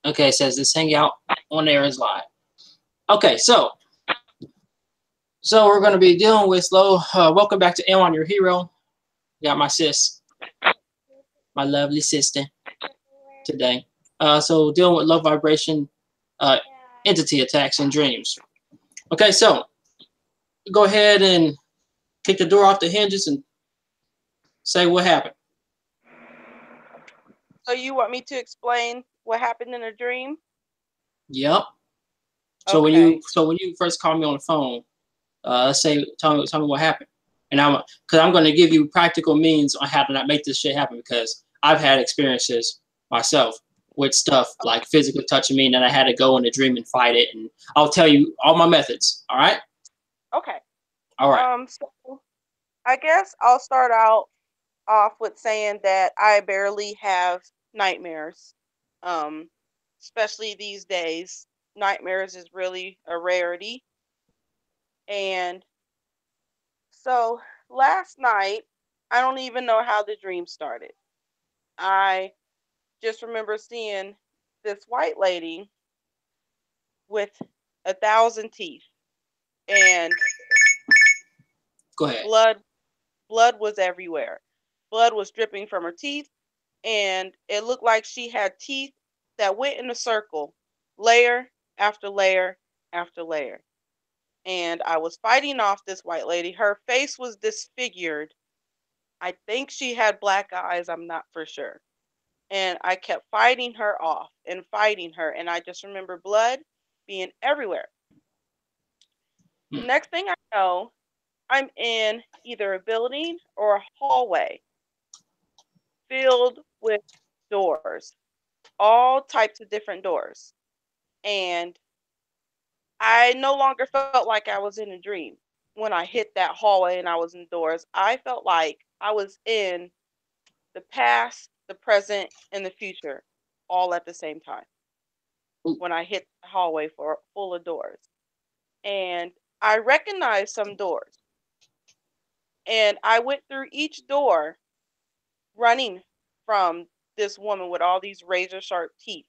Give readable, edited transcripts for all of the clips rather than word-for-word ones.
Okay, it says this hangout on air is live. Okay, so we're going to be dealing with low. Welcome back to M on Your Hero. Got my sis, my lovely sister today. So dealing with low vibration entity attacks in dreams. Okay, so go ahead and kick the door off the hinges and say what happened. So you want me to explain what happened in a dream? Yep. So okay. when you first called me on the phone, tell me what happened, and I'm going to give you practical means on how to not make this shit happen, because I've had experiences myself with stuff like physically touching me, and then I had to go in a dream and fight it, and I'll tell you all my methods. All right. Okay. All right. So I guess I'll start off with saying that I barely have nightmares. Especially these days, nightmares is really a rarity. And so last night, I don't even know how the dream started. I just remember seeing this white lady with 1,000 teeth, and Go ahead. blood was everywhere. Blood was dripping from her teeth, and it looked like she had teeth that went in a circle, layer after layer after layer. And I was fighting off this white lady. Her face was disfigured. I think she had black eyes, I'm not for sure. And I kept fighting her off and fighting her, and I just remember blood being everywhere. The next thing I know, I'm in either a building or a hallway filled with doors, all types of different doors. And I no longer felt like I was in a dream when I hit that hallway and I was indoors. I felt like I was in the past, the present, and the future all at the same time when I hit the hallway full of doors. And I recognized some doors. And I went through each door running from this woman with all these razor sharp teeth.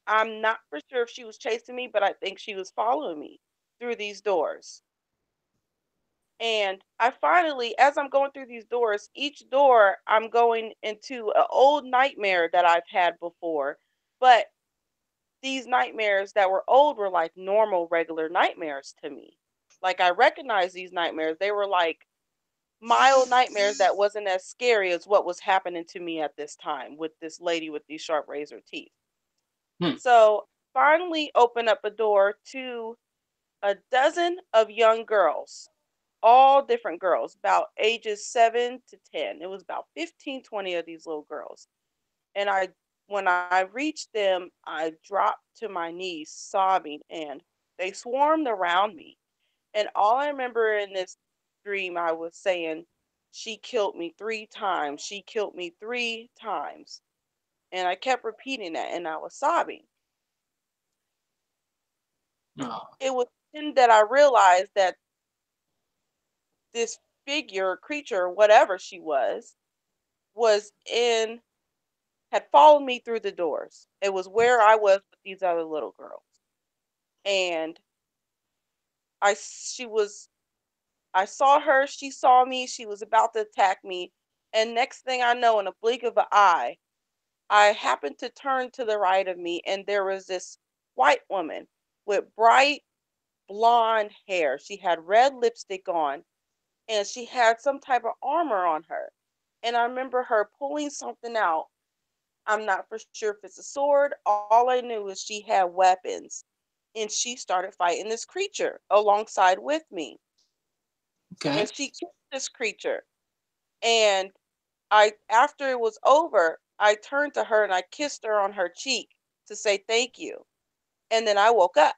I'm not for sure if she was chasing me, but I think she was following me through these doors. And I finally, as I'm going through these doors, each door I'm going into an old nightmare that I've had before. But these nightmares that were old were like normal, regular nightmares to me. Like I recognized these nightmares. They were like mild nightmares that wasn't as scary as what was happening to me at this time with this lady with these sharp razor teeth. So finally open up a door to a dozen of young girls, all different girls, about ages 7 to 10. It was about 15, 20 of these little girls. And when I reached them, I dropped to my knees sobbing, and they swarmed around me. And all I remember in this dream, I was saying, "She killed me 3 times. She killed me 3 times." And I kept repeating that, and I was sobbing. It was then that I realized that this figure, creature, whatever she was had followed me through the doors. It was where I was with these other little girls. And I saw her, she saw me, she was about to attack me. And next thing I know, in a blink of an eye, I happened to turn to the right of me, and there was this white woman with bright blonde hair. She had red lipstick on, and she had some type of armor on her. And I remember her pulling something out. I'm not for sure if it's a sword. All I knew is she had weapons, and she started fighting this creature alongside with me. Okay. And she killed this creature. And after it was over, I turned to her and I kissed her on her cheek to say thank you. And then I woke up.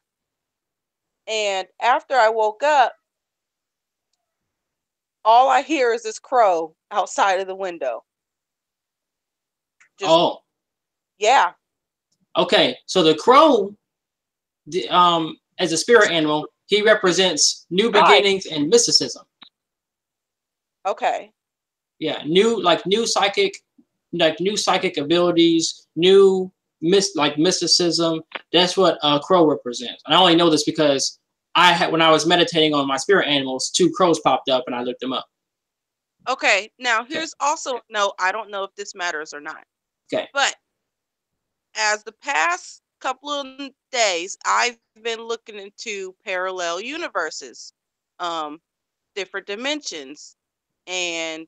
And after I woke up, all I hear is this crow outside of the window. Yeah. Okay, so the crow, as a spirit animal, he represents new beginnings and mysticism. Okay. Yeah, new psychic, like new psychic abilities, new mysticism. That's what crow represents. And I only know this because I had, when I was meditating on my spirit animals, 2 crows popped up and I looked them up. Okay, now here's also no. I don't know if this matters or not. Okay. But as the past couple of days, I've been looking into parallel universes, um, different dimensions, and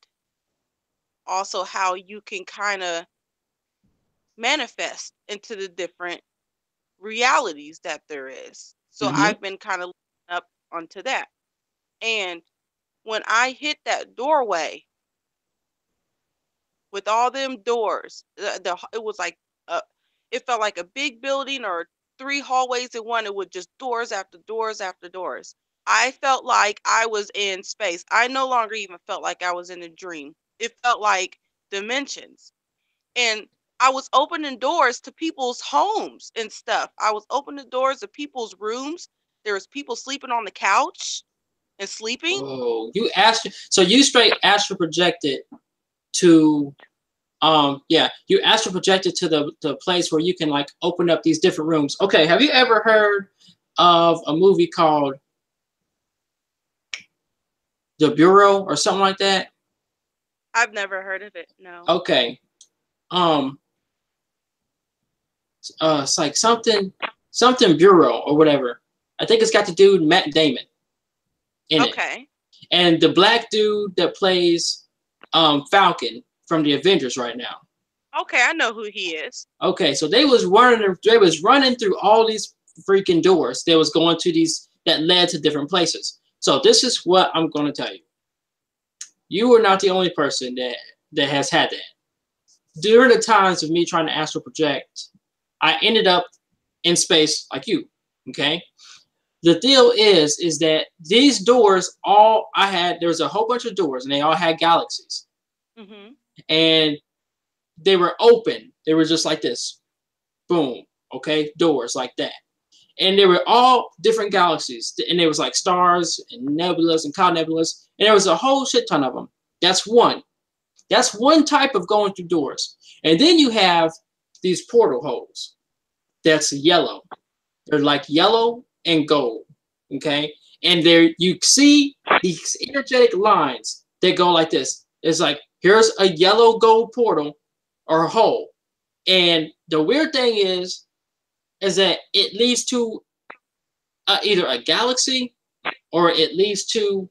also how you can kind of manifest into the different realities that there is. So Mm-hmm. I've been kind of looking up onto that. And when I hit that doorway with all them doors, it was like it felt like a big building or 3 hallways in one. It was just doors after doors after doors. I felt like I was in space. I no longer even felt like I was in a dream. It felt like dimensions. And I was opening doors to people's homes and stuff. I was opening doors to people's rooms. There was people sleeping on the couch and sleeping. Oh, you straight astral projected to yeah, you astral projected to the place where you can like open up these different rooms. Okay, have you ever heard of a movie called The Bureau or something like that? I've never heard of it. No. Okay. Um it's like something Bureau or whatever. I think it's got the dude Matt Damon in it. Okay. And the black dude that plays Falcon from the Avengers right now. Okay, I know who he is. Okay, so they was running through all these freaking doors. They was going to these that led to different places. So this is what I'm going to tell you. You are not the only person that has had that. During the times of me trying to astral project, I ended up in space like you. Okay. The deal is that these doors all I had. There was a whole bunch of doors, and they all had galaxies, Mm-hmm. and they were open. They were just like this, boom. Okay, doors like that, and they were all different galaxies, and there was like stars and nebulas and cloud nebulas, and there was a whole shit ton of them. That's one. That's one type of going through doors, and then you have these portal holes. That's yellow. They're like yellow and gold. Okay, and there you see these energetic lines that go like this. It's like here's a yellow gold portal or a hole, and the weird thing is that it leads to either a galaxy or it leads to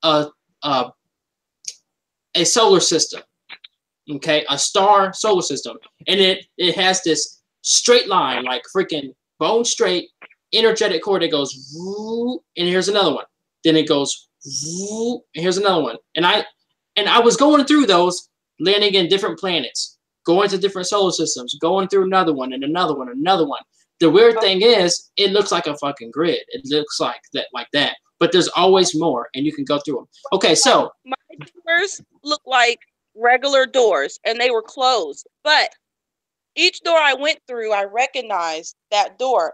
a, a a solar system. Okay, a star solar system, and it has this straight line, like freaking bone straight, energetic cord that goes, and here's another one. Then it goes, and here's another one. And I was going through those, landing in different planets, going to different solar systems, going through another one and another one and another one. The weird thing is, it looks like a fucking grid. It looks like that. But there's always more, and you can go through them. Okay, so my doors look like regular doors, and they were closed. But each door I went through, I recognized that door,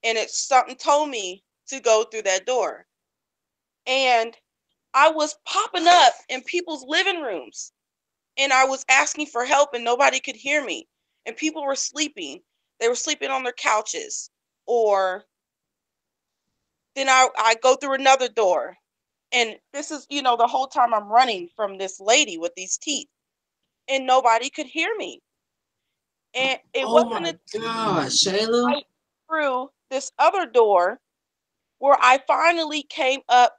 and it's something told me to go through that door. And I was popping up in people's living rooms, and I was asking for help, and nobody could hear me. And people were sleeping. They were sleeping on their couches. Or then I go through another door. And this is, the whole time I'm running from this lady with these teeth, and nobody could hear me. And it oh wasn't my until gosh, Shayla. I through this other door where I finally came up.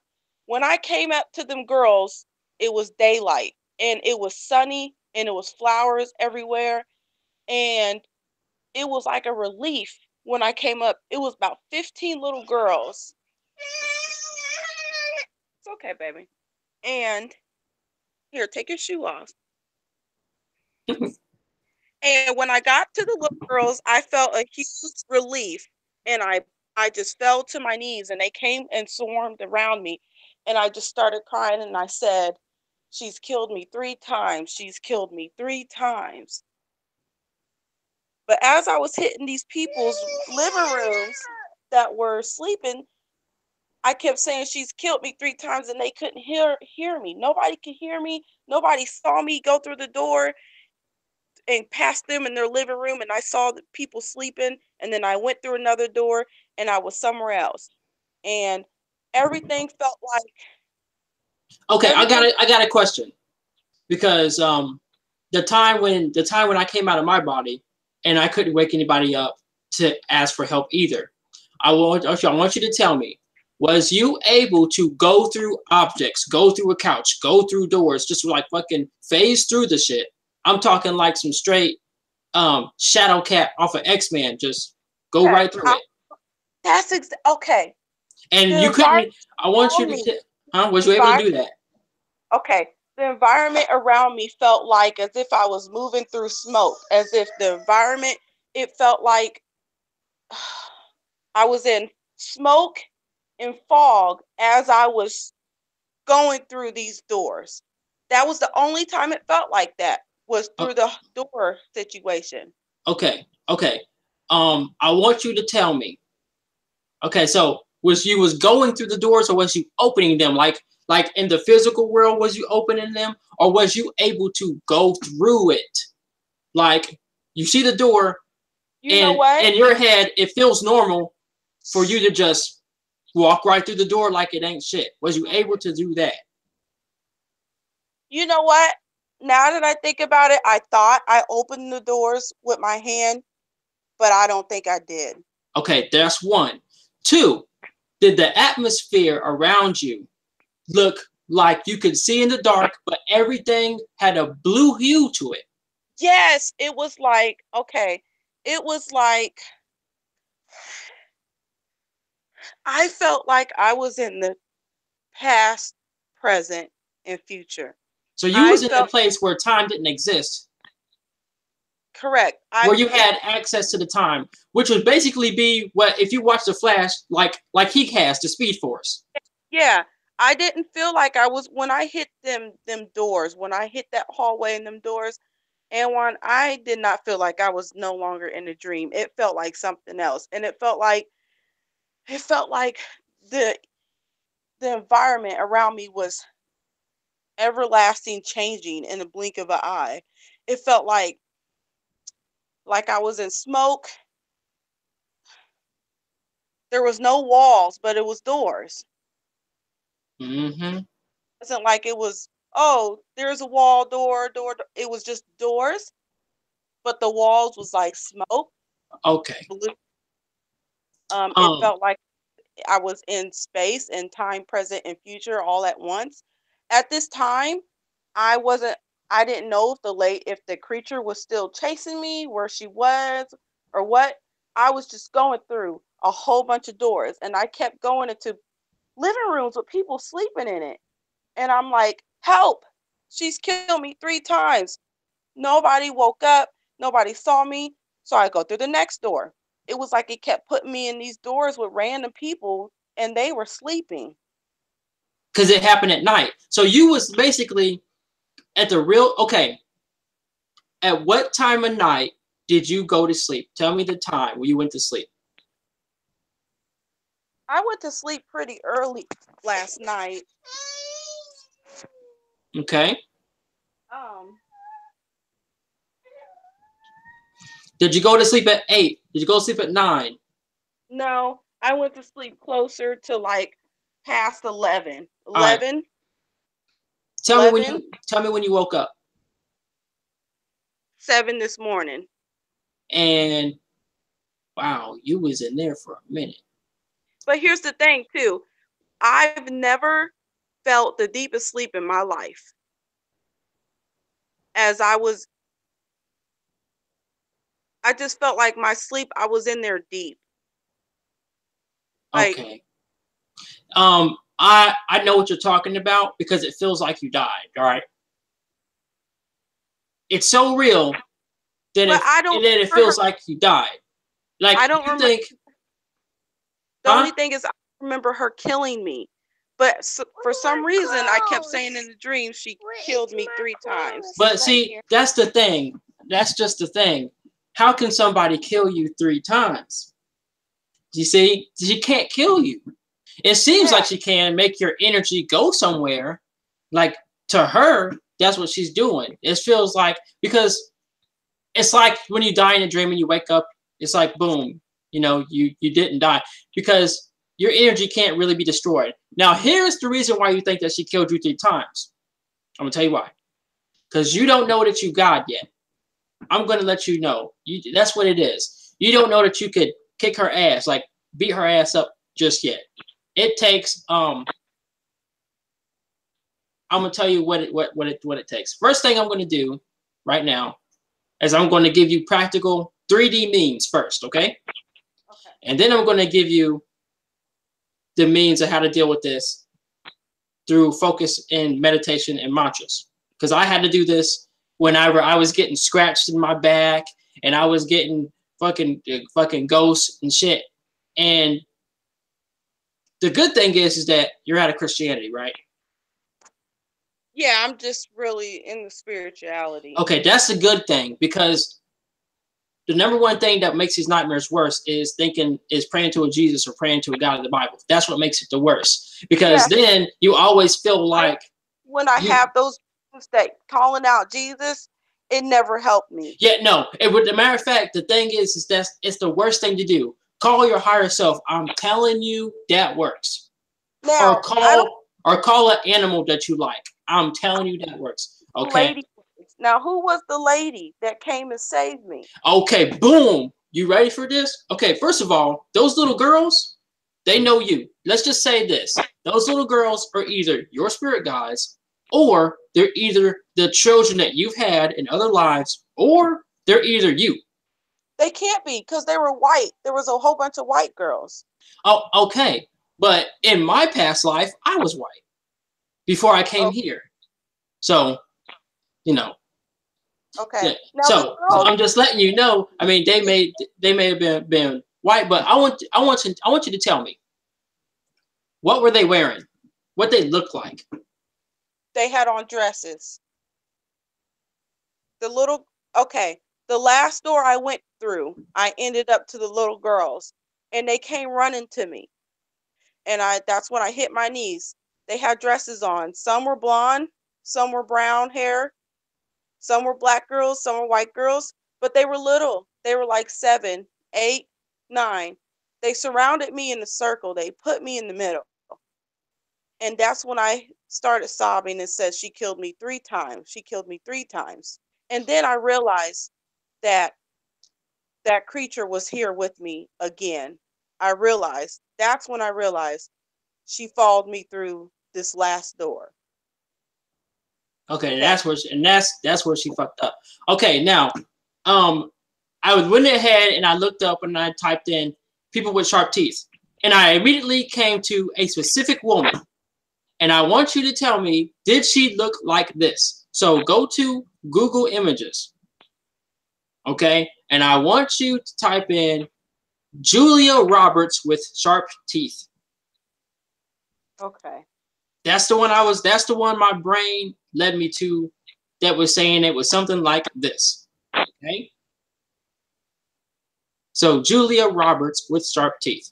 When I came up to them girls, it was daylight, and it was sunny, and it was flowers everywhere. And it was like a relief when I came up. It was about 15 little girls. It's okay, baby. And here, take your shoe off. And when I got to the little girls, I felt a huge relief, and I just fell to my knees, and they came and swarmed around me, and I just started crying, and I said, "She's killed me 3 times. She's killed me 3 times." But as I was hitting these people's living rooms that were sleeping, I kept saying, "She's killed me 3 times," and they couldn't hear me. Nobody could hear me. Nobody saw me go through the door. and past them in their living room, and I saw the people sleeping, and then I went through another door and I was somewhere else. And everything felt like Okay, everything. I got a question because the time when I came out of my body and I couldn't wake anybody up to ask for help either. I want you to tell me, was you able to go through objects, go through a couch, go through doors, just like fucking phase through the shit? I'm talking like some straight Shadow Cat off of X-Men, just go Okay, right through it. okay. And The you couldn't. environment I want you around to me, was you able to do that? okay. The environment around me felt like as if I was moving through smoke, as if the environment, it felt like I was in smoke and fog as I was going through these doors. That was the only time it felt like that, was through the door situation. Okay, okay. I want you to tell me. Okay, so was you was going through the doors or was you opening them? Like in the physical world, was you opening them or was you able to go through it? Like you see the door You know and what? in your head, it feels normal for you to just walk right through the door like it ain't shit. Was you able to do that? You know what? Now that I think about it, I thought I opened the doors with my hand, but I don't think I did. Okay, that's one. Two, did the atmosphere around you look like you could see in the dark, but everything had a blue hue to it? Yes, it was like, okay, it was like I felt like I was in the past, present, and future. So you I was in a felt place where time didn't exist, correct. where you had access to the time, which would basically be what if you watch the Flash, like he has the Speed Force. Yeah, I didn't feel like I was when I hit them doors, when I hit that hallway and them doors, and when I did not feel like I was no longer in a dream. It felt like something else, and it felt like the the environment around me was everlasting changing in the blink of an eye. It felt like I was in smoke. There was no walls, but it was doors. Mm-hmm. It wasn't like it was, oh, there's a wall, It was just doors, but the walls was like smoke, Okay. blue. It Um. felt like I was in space and time, present and future all at once. At this time, I wasn't I didn't know if the creature was still chasing me, where she was or what. I was just going through a whole bunch of doors and I kept going into living rooms with people sleeping in it. And I'm like, "Help. She's killed me 3 times." Nobody woke up, nobody saw me. So I go through the next door. It was like it kept putting me in these doors with random people and they were sleeping. Because it happened at night. So you was basically at the real. Okay. At what time of night did you go to sleep? Tell me the time when you went to sleep. I went to sleep pretty early last night. Okay. Um, Did you go to sleep at 8? Did you go to sleep at 9? no, I went to sleep closer to like past 11. All right. 11, Tell me when 11, you woke up. 7 this morning. And wow, you was in there for a minute. But here's the thing too. I've never felt the deepest sleep in my life. As I just felt like my sleep, I was in there deep. Like, Okay. I know what you're talking about because it feels like you died. All right. It's so real that but I it don't remember feels like you died. Like I don't you remember. think, The huh? only thing is I remember her killing me. But for some reason, I kept saying in the dream she killed me 3 times. But see, that's the thing. That's just the thing. How can somebody kill you 3 times? You see, she can't kill you. It seems like Yeah. she can make your energy go somewhere. Like to her, that's what she's doing. It feels like because It's like when you die in a dream and you wake up, it's like boom, you didn't die because your energy can't really be destroyed. Now, here's the reason why you think that she killed you 3 times. I'm gonna tell you why. Because you don't know that you God yet. I'm gonna let you know. That's what it is. You don't know that you could kick her ass, like beat her ass up just yet. It takes I'm gonna tell you what it takes. First thing I'm gonna do right now is I'm gonna give you practical 3D means first, okay? Okay. And then I'm gonna give you the means of how to deal with this through focus and meditation and mantras. Because I had to do this whenever I was getting scratched in my back and I was getting fucking ghosts and shit. And the good thing is that you're out of Christianity, right? Yeah, I'm just really in the spirituality. Okay, that's the good thing because the number one thing that makes these nightmares worse is praying to a Jesus or praying to a God of the Bible. That's what makes it the worst because then you always feel like when I have those that calling out Jesus, it never helped me. Yeah, no. The matter of fact, the thing is that it's the worst thing to do. Call your higher self. I'm telling you, that works. Now, or call an animal that you like. I'm telling you that works. Okay. Lady. Now, who was the lady that came and saved me? Okay, boom. You ready for this? Okay, first of all, those little girls, they know you. Let's just say this. Those little girls are either your spirit guides, or they're either the children that you've had in other lives, or they're either you. They can't be because they were white. There was a whole bunch of white girls. Oh, okay. But in my past life, I was white before I came here. So, Okay. Yeah. Now, so I'm just letting you know. I mean, they may have been white, but I want you to tell me, what were they wearing? What they looked like? They had on dresses. The last door I went through, I ended up to the little girls, and they came running to me. And that's when I hit my knees. They had dresses on. Some were blonde, some were brown hair, some were black girls, some were white girls, but they were little. They were like 7, 8, 9. They surrounded me in a circle. They put me in the middle. And that's when I started sobbing and said, she killed me 3 times. She killed me 3 times. And then I realized that that creature was here with me again. That's when I realized she followed me through this last door. Okay, that's where she fucked up. Okay, now, I went ahead and I looked up and I typed in people with sharp teeth, and I immediately came to a specific woman. And I want you to tell me, did she look like this? So go to Google Images. Okay? And I want you to type in Julia Roberts with sharp teeth. Okay. That's the one my brain led me to that was saying it was something like this. Okay? So Julia Roberts with sharp teeth.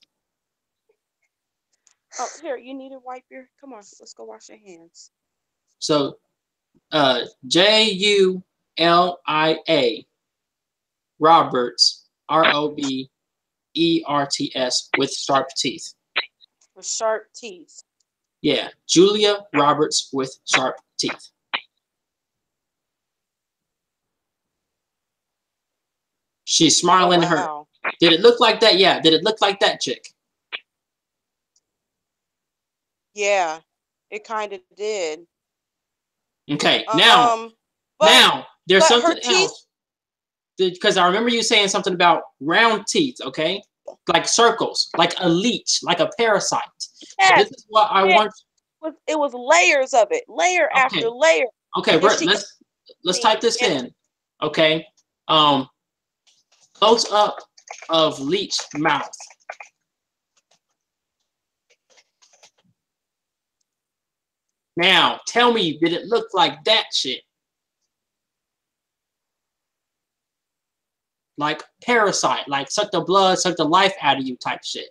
Oh, here, you need a wipe your. Come on, let's go wash your hands. So Julia Roberts, Roberts with sharp teeth. With sharp teeth. Yeah, Julia Roberts with sharp teeth. She's smiling at her. Did it look like that? Yeah. Did it look like that chick? Yeah, it kind of did. Okay, now there's something else. Because I remember you saying something about round teeth, okay? Like circles, like a leech, like a parasite. Yes, so this is what I want. It was layers of it, layer after layer. Okay, let's type this in. Okay. Close up of leech mouth. Now, tell me, did it look like that shit? Like parasite, like suck the blood, suck the life out of you type shit.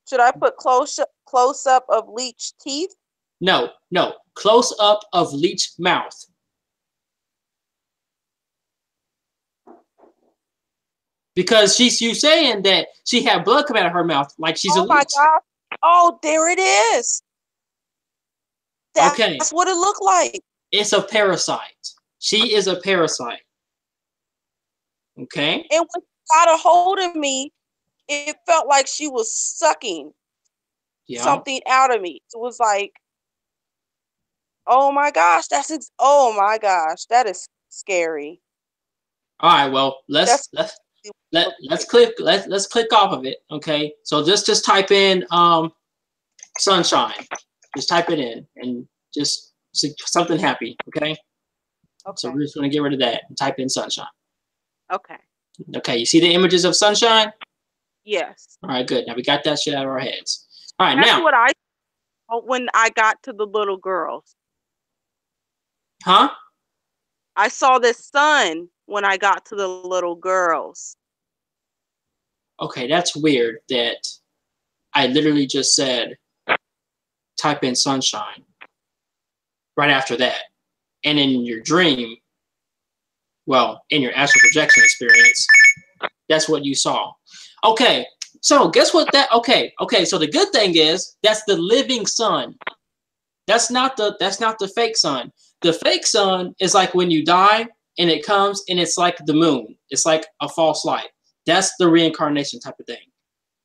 Should I put close up of leech teeth? No, no. Close up of leech mouth. Because you saying that she had blood coming out of her mouth like she's a Oh my leech. God. Oh, there it is. That's Okay. what it looked like. It's a parasite. She is a parasite. Okay. And when she got a hold of me, it felt like she was sucking something out of me. It was like, oh my gosh, oh my gosh, that is scary. All right, well, let's click off of it. Okay, so just type in sunshine. Just type it in and just something happy. Okay. So we're just gonna get rid of that and type in sunshine. Okay. Okay, you see the images of sunshine? Yes. All right, good. Now we got that shit out of our heads. All right, That's now. what I saw when I got to the little girls. Huh? I saw the sun when I got to the little girls. Okay, that's weird that I literally just said type in sunshine right after that. And in your dream, well, in your astral projection experience, that's what you saw. Okay, so guess what that, okay, so the good thing is that's the living sun. That's not the fake sun. The fake sun is like when you die and it comes and it's like the moon. It's like a false light. That's the reincarnation type of thing.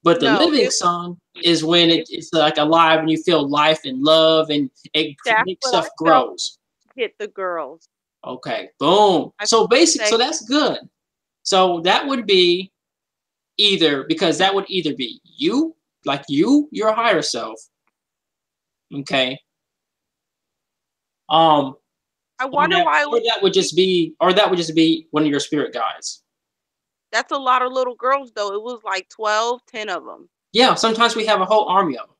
But the living sun is when it's like alive and you feel life and love and it makes stuff grows. Hit the girls. Okay, boom. So basically, so that's good. So that would be either, because that would either be you, like your higher self. Okay. I wonder why. Or that would just be one of your spirit guides. That's a lot of little girls, though. It was like 12, 10 of them. Yeah, sometimes we have a whole army of them.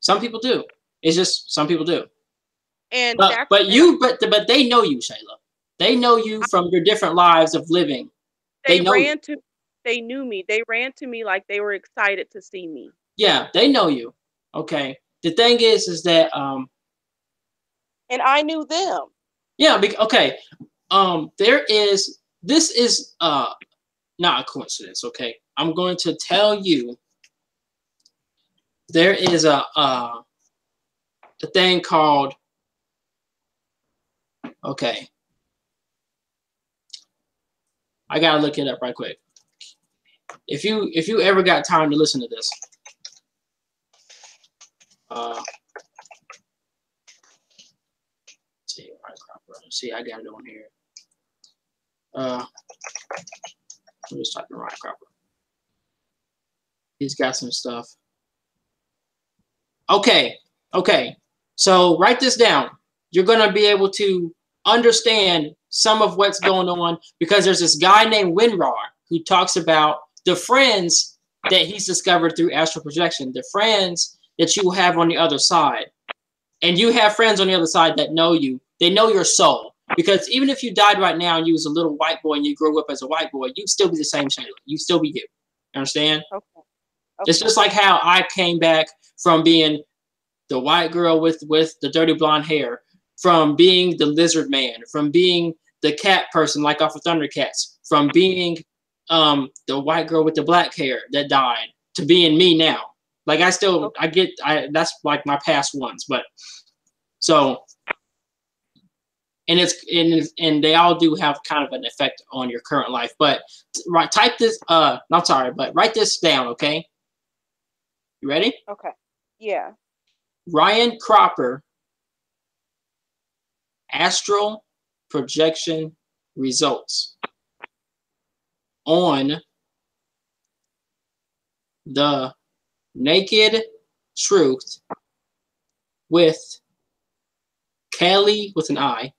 Some people do. It's just some people do. And but they know you, Shayla. They know you from your different lives of living. They knew me. They ran to me like they were excited to see me. Yeah, they know you. Okay. The thing is that and I knew them. Yeah, okay. This is not a coincidence, okay? I'm going to tell you there is a thing called, okay. I gotta look it up right quick. If you ever got time to listen to this, see, I got it on here. I'm just typing Ryan Cropper. He's got some stuff. Okay. So write this down. You're gonna be able to understand some of what's going on because there's this guy named WinRAR who talks about the friends that he's discovered through astral projection, the friends that you have on the other side. And you have friends on the other side that know you. They know your soul. Because even if you died right now and you was a little white boy and you grew up as a white boy, you'd still be the same Shayla. You'd still be you. Understand? Okay. It's just like how I came back from being the white girl with the dirty blonde hair, from being the lizard man, from being the cat person like off of Thundercats, from being the white girl with the black hair that died, to being me now. Like that's like my past ones, but so and they all do have kind of an effect on your current life. But write this down, okay? You ready? Okay. Yeah. Ryan Cropper, astral projection results on the Naked Truth with Kelly with an I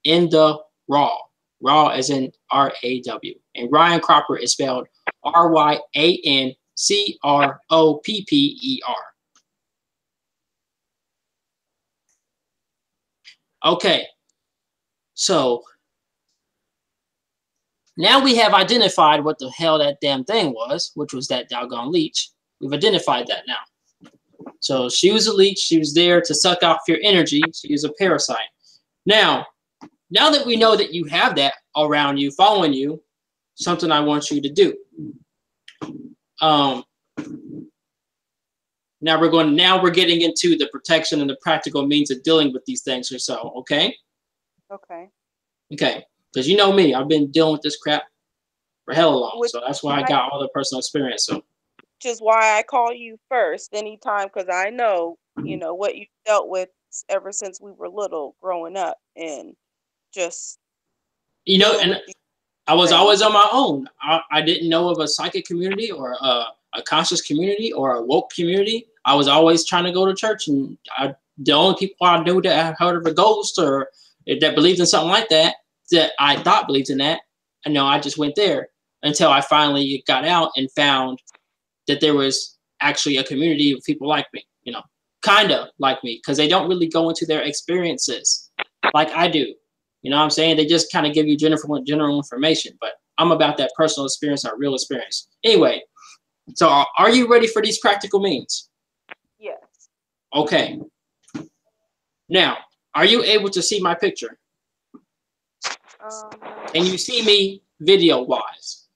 in the Raw. Raw as in R-A-W. And Ryan Cropper is spelled R-Y-A-N-C-R-O-P-P-E-R. Okay. So now we have identified what the hell that damn thing was, which was that doggone leech. We've identified that now. So she was a leech. She was there to suck off your energy. She was a parasite. Now that we know that you have that around you, following you, something I want you to do. Now we're getting into the protection and the practical means of dealing with these things or so, okay? Okay. Okay, because you know me, I've been dealing with this crap for hell long, so that's why I got all the personal experience. So, which is why I call you first anytime, because I know, you know, what you dealt with ever since we were little, growing up, and just you know, and I was always on my own. I didn't know of a psychic community or a conscious community or a woke community. I was always trying to go to church, and the only people I knew that had heard of a ghost or that believed in something like that I thought believed in that, I know I just went there until I finally got out and found that there was actually a community of people like me, you know, kind of like me, because they don't really go into their experiences like I do. You know what I'm saying? They just kind of give you general information, but I'm about that personal experience, our real experience. Anyway, so are you ready for these practical means? Yes. Okay. Now, are you able to see my picture? Can you see me video-wise?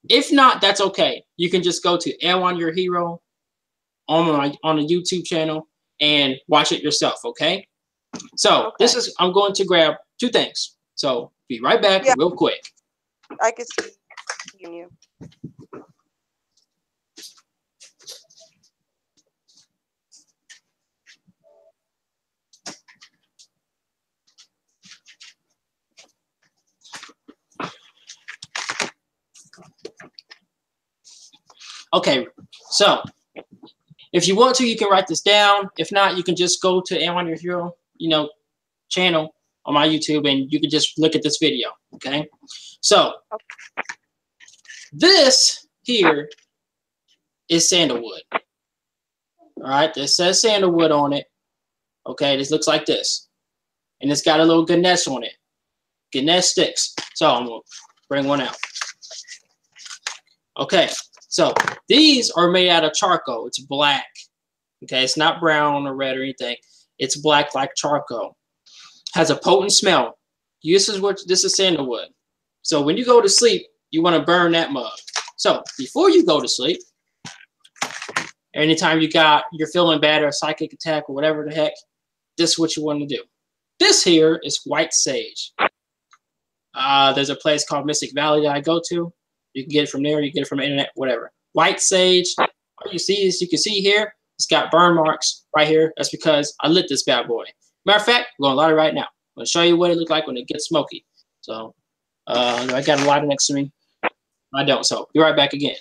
If not, that's okay. You can just go to Aaron Your Hero on the YouTube channel and watch it yourself, okay? So I'm going to grab two things. So be right back real quick. I can see you. Okay, so if you want to, you can write this down. If not, you can just go to Aaron Your Hero, channel on my YouTube, and you can just look at this video. Okay, so this here is sandalwood. All right, this says sandalwood on it. Okay, this looks like this, and it's got a little Ganesh on it. Ganesh sticks. So I'm gonna bring one out. Okay, so these are made out of charcoal. It's black. Okay, it's not brown or red or anything. It's black like charcoal. Has a potent smell. This is sandalwood. So when you go to sleep, you want to burn that mug. So before you go to sleep, anytime you're feeling bad or a psychic attack or whatever the heck, this is what you want to do. This here is white sage. There's a place called Mystic Valley that I go to. You can get it from there. You can get it from the internet, whatever. White sage. All you see is, you can see here, it's got burn marks right here. That's because I lit this bad boy. Matter of fact, I'm going to light it right now. I'm going to show you what it looks like when it gets smoky. So I got a lighter next to me. I don't. So be right back again.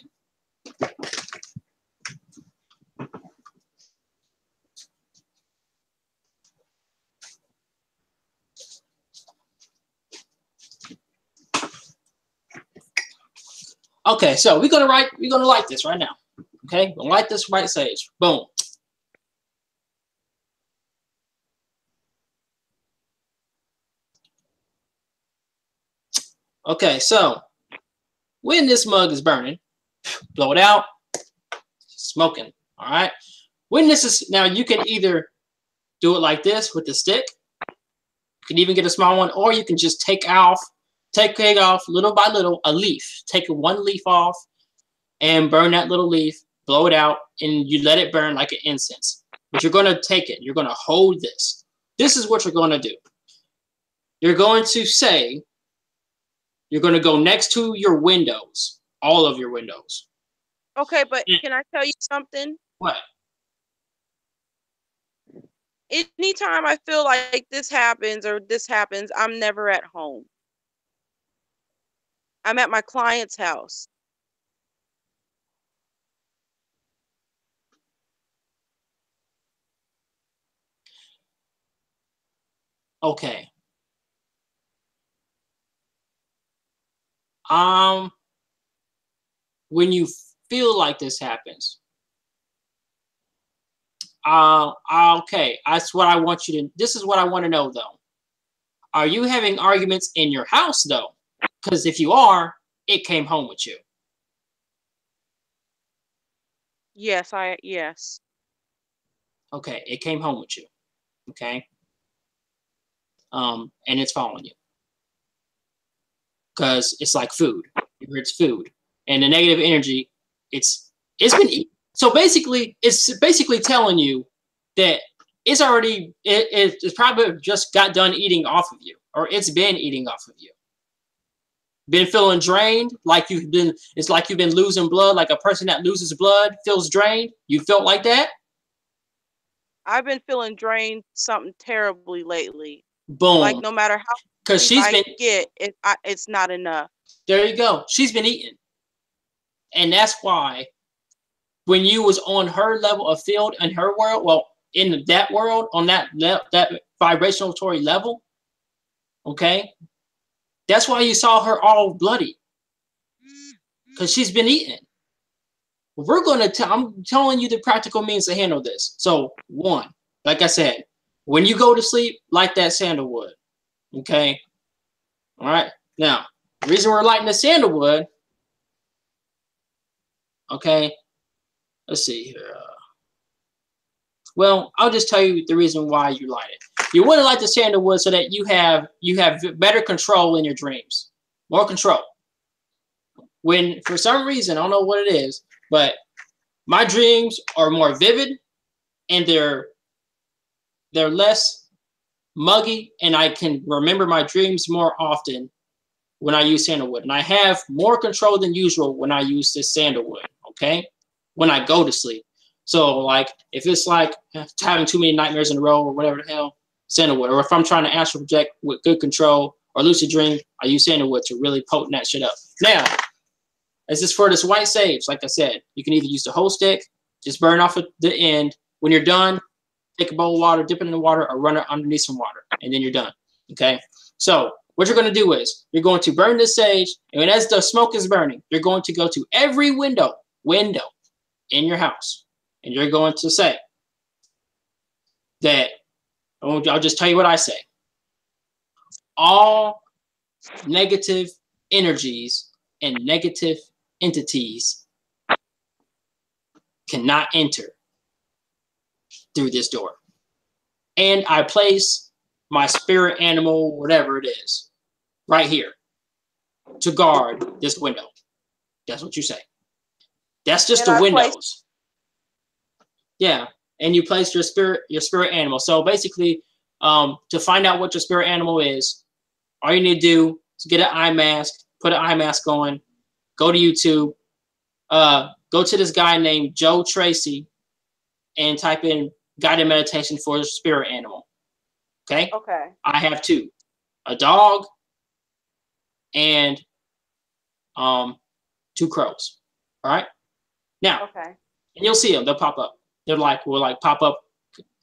Okay, so we're gonna light this right now. Okay, we'll light this white sage. Boom. Okay, so when this mug is burning, blow it out, smoking. All right. When this is now, you can either do it like this with the stick. You can even get a small one, or you can just take off little by little a leaf. Take one leaf off and burn that little leaf, blow it out, and you let it burn like an incense. But you're going to take it. You're going to hold this. This is what you're going to do. You're going to say, you're going to go next to your windows, all of your windows. Okay, but can I tell you something? What? Anytime I feel like this happens, I'm never at home. I'm at my client's house. Okay. When you feel like this happens, okay, that's what I want you to, this is what I want to know though. Are you having arguments in your house though? Because if you are, it came home with you. Yes, yes. Okay, it came home with you. Okay. And it's following you because it's like food. It's food, and the negative energy. It's been so basically it's basically telling you that it's already it's probably just got done eating off of you, or it's been eating off of you. Been feeling drained, like you've been. It's like you've been losing blood, like a person that loses blood feels drained. You felt like that. I've been feeling drained something terribly lately. Like Boom, no matter how because sleep she's I been. get, it's not enough. There you go. She's been eating, and that's why when you was on her level of field in her world, well, in that world, on that vibrational level, okay, that's why you saw her all bloody, because she's been eating. We're going to I'm telling you the practical means to handle this. So one, like I said, when you go to sleep, light that sandalwood, okay? All right. Now, the reason we're lighting the sandalwood, okay, let's see here. Well, I'll just tell you the reason why you light it. You want to light the sandalwood so that you have better control in your dreams, more control. When for some reason I don't know what it is, but my dreams are more vivid and they're less muggy, and I can remember my dreams more often when I use sandalwood, and I have more control than usual when I use this sandalwood. Okay, when I go to sleep. So like if it's like having too many nightmares in a row or whatever the hell, sandalwood. Or if I'm trying to astral project with good control or lucid dream, I use sandalwood to really potent that shit up. Now, as this for this white sage, like I said, you can either use the whole stick, just burn off at the end. When you're done, take a bowl of water, dip it in the water, or run it underneath some water, and then you're done. Okay? So what you're going to do is you're going to burn this sage, and as the smoke is burning, you're going to go to every window in your house, and you're going to say that, I'll just tell you what I say. All negative energies and negative entities cannot enter through this door. And I place my spirit animal, whatever it is, right here to guard this window. That's what you say. That's just the windows. Yeah, and you place your spirit animal. So basically, to find out what your spirit animal is, all you need to do is get an eye mask, put an eye mask on, go to YouTube, go to this guy named Joe Tracy, and type in guided meditation for spirit animal. Okay? Okay. I have two, a dog and two crows. All right? Now, okay. And you'll see them. They'll pop up. They're like, will like pop up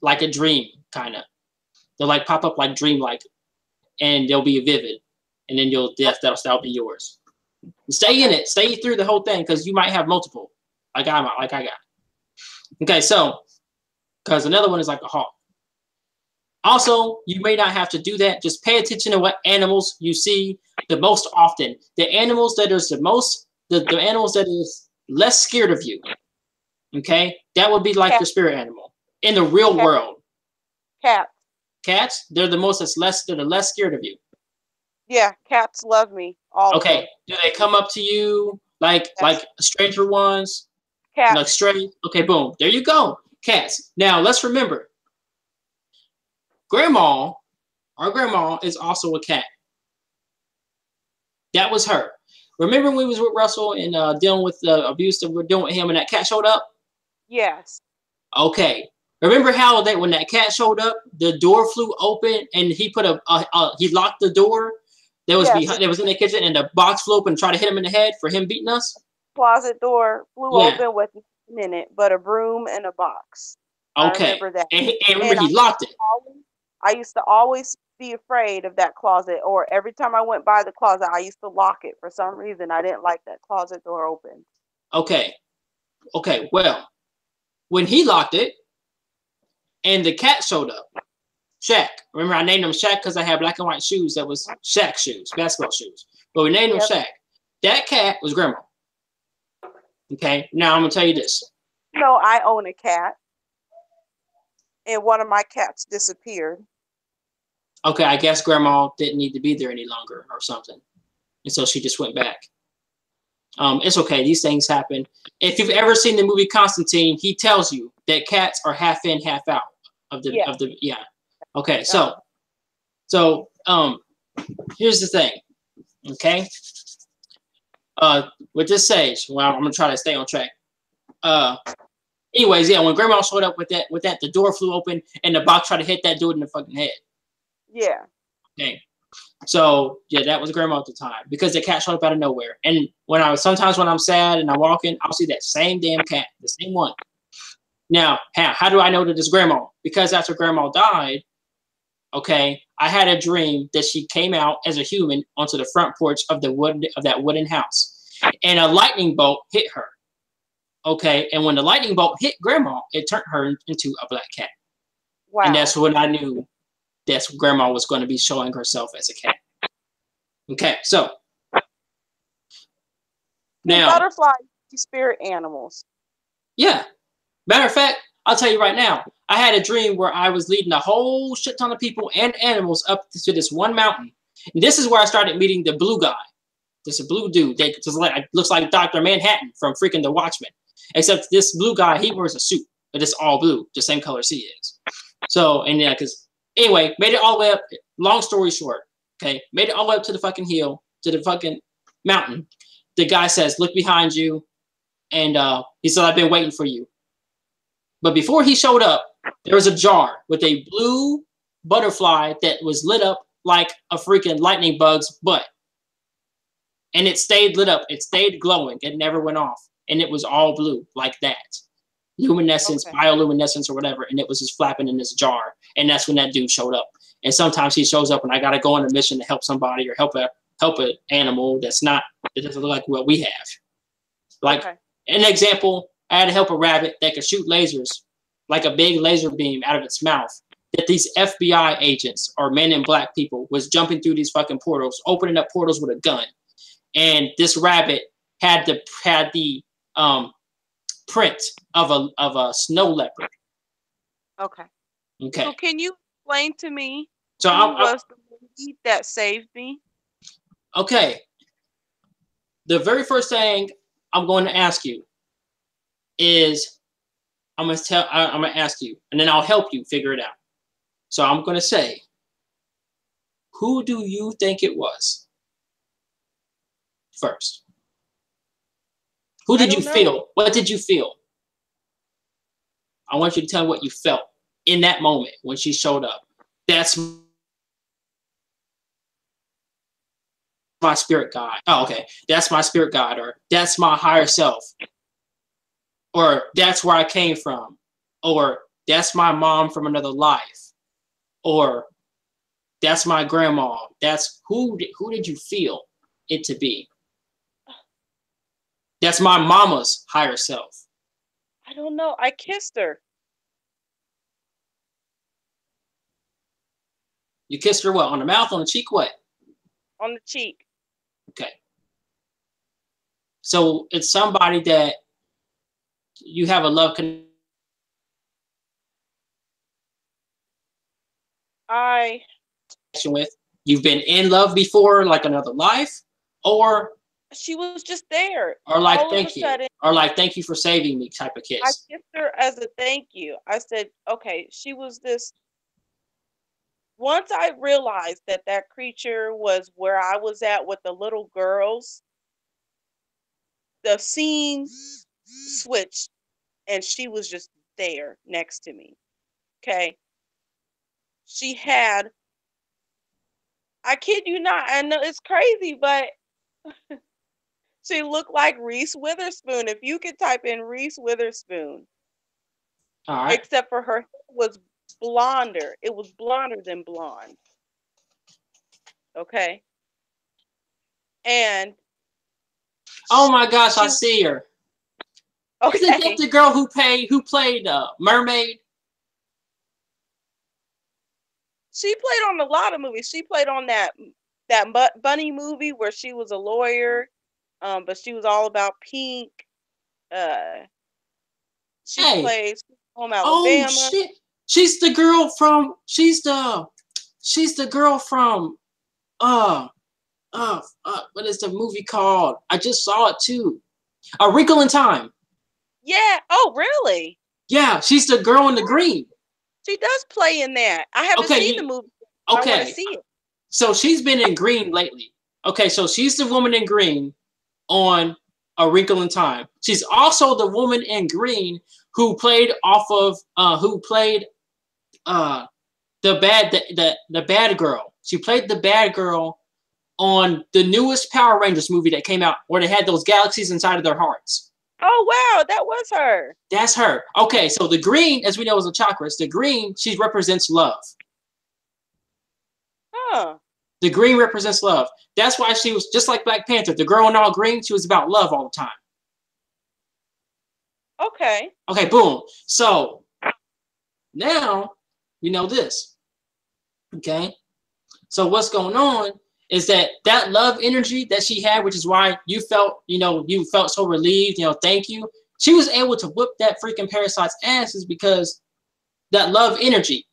like a dream, kind of. They'll like pop up like dream-like, and they'll be vivid. And then that'll be yours. Stay in it. Stay through the whole thing, because you might have multiple, like I got. Okay, so, because another one is like a hawk. Also, you may not have to do that. Just pay attention to what animals you see the most often. The animals that is the animals that is less scared of you. Okay, that would be like your spirit animal in the real world. Cats. Cats, they're the less scared of you. Yeah, cats love me. All okay, of them. Do they come up to you like stranger ones? Cats. Like stray? Okay, boom. There you go. Cats. Now let's remember, our grandma is also a cat. That was her. Remember when we was with Russell and dealing with the abuse that we're doing with him, and that cat showed up? Yes. Okay. Remember how when that cat showed up, the door flew open and he put he locked the door that was in the kitchen, and the box flew open and tried to hit him in the head for him beating us? Closet door flew open with nothing in it but a broom and a box. Okay. I remember that. And remember he locked it. I used to always be afraid of that closet, or every time I went by the closet, I used to lock it. For some reason, I didn't like that closet door open. Okay. Well, when he locked it and the cat showed up, Shaq. Remember, I named him Shaq because I had black and white shoes that was Shaq shoes, basketball shoes. But we named him Shaq. That cat was Grandma. Okay. Now I'm gonna tell you this. No, I own a cat, and one of my cats disappeared. Okay, I guess grandma didn't need to be there any longer or something. And so she just went back. It's okay. These things happen. If you've ever seen the movie Constantine, he tells you that cats are half in, half out yeah. Okay, so here's the thing. Okay. With this sage, well, I'm gonna try to stay on track. Anyways, yeah, when grandma showed up with that, the door flew open and the box tried to hit that dude in the fucking head. Yeah. Okay. So yeah, that was grandma at the time because the cat showed up out of nowhere. And sometimes when I'm sad and I'm walking, I'll see that same damn cat, the same one. Now, how do I know that it's grandma? Because after grandma died, okay, I had a dream that she came out as a human onto the front porch of that wooden house, and a lightning bolt hit her. Okay, and when the lightning bolt hit grandma, it turned her into a black cat. Wow. And that's when I knew that's grandma was going to be showing herself as a cat. Okay, so now butterflies, spirit animals. Yeah. Matter of fact, I'll tell you right now, I had a dream where I was leading a whole shit ton of people and animals up to this one mountain. And this is where I started meeting the blue guy. This blue dude that just looks like Dr. Manhattan from freaking The Watchmen. Except this blue guy, he wears a suit, but it's all blue, the same color he is. So, and yeah, because anyway, made it all the way up. Long story short, okay, made it all the way up to the fucking hill, to the fucking mountain. The guy says, "Look behind you," and he said, "I've been waiting for you." But before he showed up, there was a jar with a blue butterfly that was lit up like a freaking lightning bug's butt. And it stayed lit up. It stayed glowing. It never went off. And it was all blue like that. Luminescence, bioluminescence or whatever. And it was just flapping in this jar. And that's when that dude showed up. And sometimes he shows up and I got to go on a mission to help somebody or help an animal that doesn't look like what we have. Like an example, I had to help a rabbit that could shoot lasers, like a big laser beam out of its mouth. That these FBI agents or men in black people was jumping through these fucking portals, opening up portals with a gun. And this rabbit had the print of a snow leopard. Okay. Okay. So can you explain to me who was the lady that saved me? Okay. The very first thing I'm going to ask you is I'm going to ask you, and then I'll help you figure it out. So I'm going to say, who do you think it was? First. Who did you feel? What did you feel? I want you to tell me what you felt in that moment when she showed up. That's my spirit guide. Oh, okay. That's my spirit guide, or that's my higher self. Or that's where I came from. Or that's my mom from another life. Or that's my grandma. That's who did you feel it to be? That's my mama's higher self. I don't know. I kissed her. You kissed her what? On the mouth, on the cheek, what? On the cheek. Okay. So it's somebody that you have a love connection with. You've been in love before, like another life, or she was just there. Or like thank you. Or like thank you for saving me type of kiss. I kissed her as a thank you. I said, okay, she was this. Once I realized that creature was where I was at with the little girls, the scene switched and she was just there next to me. Okay. She had, I kid you not, I know it's crazy, but she looked like Reese Witherspoon. If you could type in Reese Witherspoon. All right. Except for her hair was blonder. It was blonder than blonde. Okay. And oh my gosh, I see her. Okay. Isn't that the girl who played Mermaid? She played on a lot of movies. She played on that Bunny movie where she was a lawyer, but she was all about pink. She Hey, plays Home oh Alabama. shit. She's the girl from she's the girl from uh what is the movie called? I just saw it too. A Wrinkle in Time. Yeah. Oh, really? Yeah, she's the girl in the green. She does play in that. I haven't Okay, seen the you movie, but I want to okay. see it. So she's been in green lately. Okay, so she's the woman in green on A Wrinkle in Time. She's also the woman in green who played off of who played uh the bad girl. She played the bad girl on the newest Power Rangers movie that came out where they had those galaxies inside of their hearts. Oh, wow, that was her. That's her. Okay, so the green, as we know, is a chakras. The green, she represents love. Huh. The green represents love. That's why she was just like Black Panther. The girl in all green, she was about love all the time. Okay. Okay, boom. So now we know this. Okay. So what's going on is that love energy that she had, which is why you felt, you felt so relieved, thank you. She was able to whip that freaking parasite's asses because that love energy.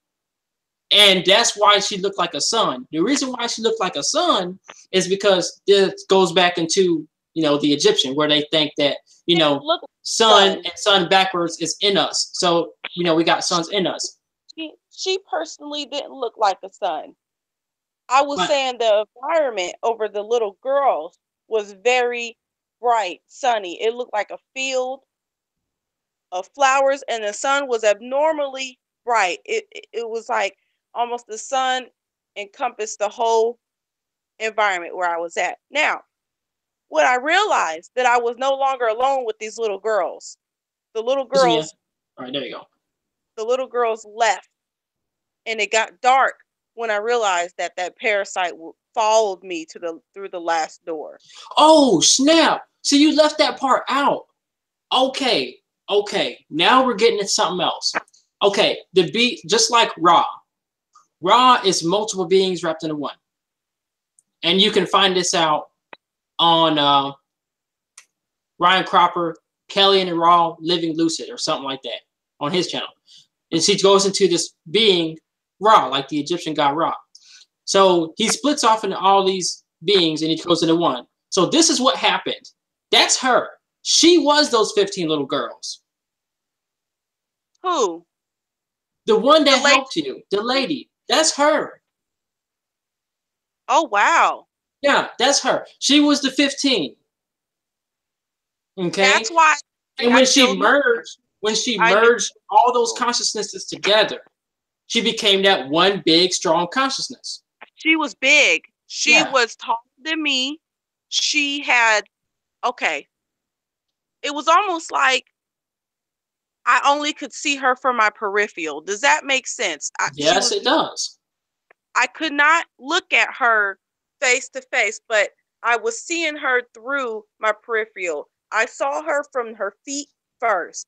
And that's why she looked like a sun. The reason why she looked like a sun is because this goes back into, the Egyptian, where they think that, Look, sun and sun backwards is in us. So, we got suns in us. she personally didn't look like a sun. I was But saying the environment over the little girls was very bright, sunny. It looked like a field of flowers, and the sun was abnormally bright. It was like almost the sun encompassed the whole environment where I was at. Now, when I realized that I was no longer alone with these little girls, the little listen, yeah. girls, All right, there you go. the little girls left, and it got dark when I realized that that parasite followed me to the through the last door. Oh, snap. So you left that part out. Okay. Okay. Now we're getting into something else. Okay. The beat, just like Ra. Ra is multiple beings wrapped into one. And you can find this out on Ryan Cropper, Kelly and the Raw Living Lucid or something like that on his channel. And she goes into this being Ra, like the Egyptian god Ra. So he splits off into all these beings and he goes into one. So this is what happened. That's her. She was those 15 little girls. Who? The one The that lady. helped you, the lady. That's her. Oh, wow. Yeah, that's her. She was the 15. Okay? That's why And I still know. when she I knew. merged all those consciousnesses together, she became that one big, strong consciousness. She was big. She Yeah. was taller than me. She had, okay. It was almost like I only could see her from my peripheral. Does that make sense? Yes, it does. I could not look at her face to face, but I was seeing her through my peripheral. I saw her from her feet first.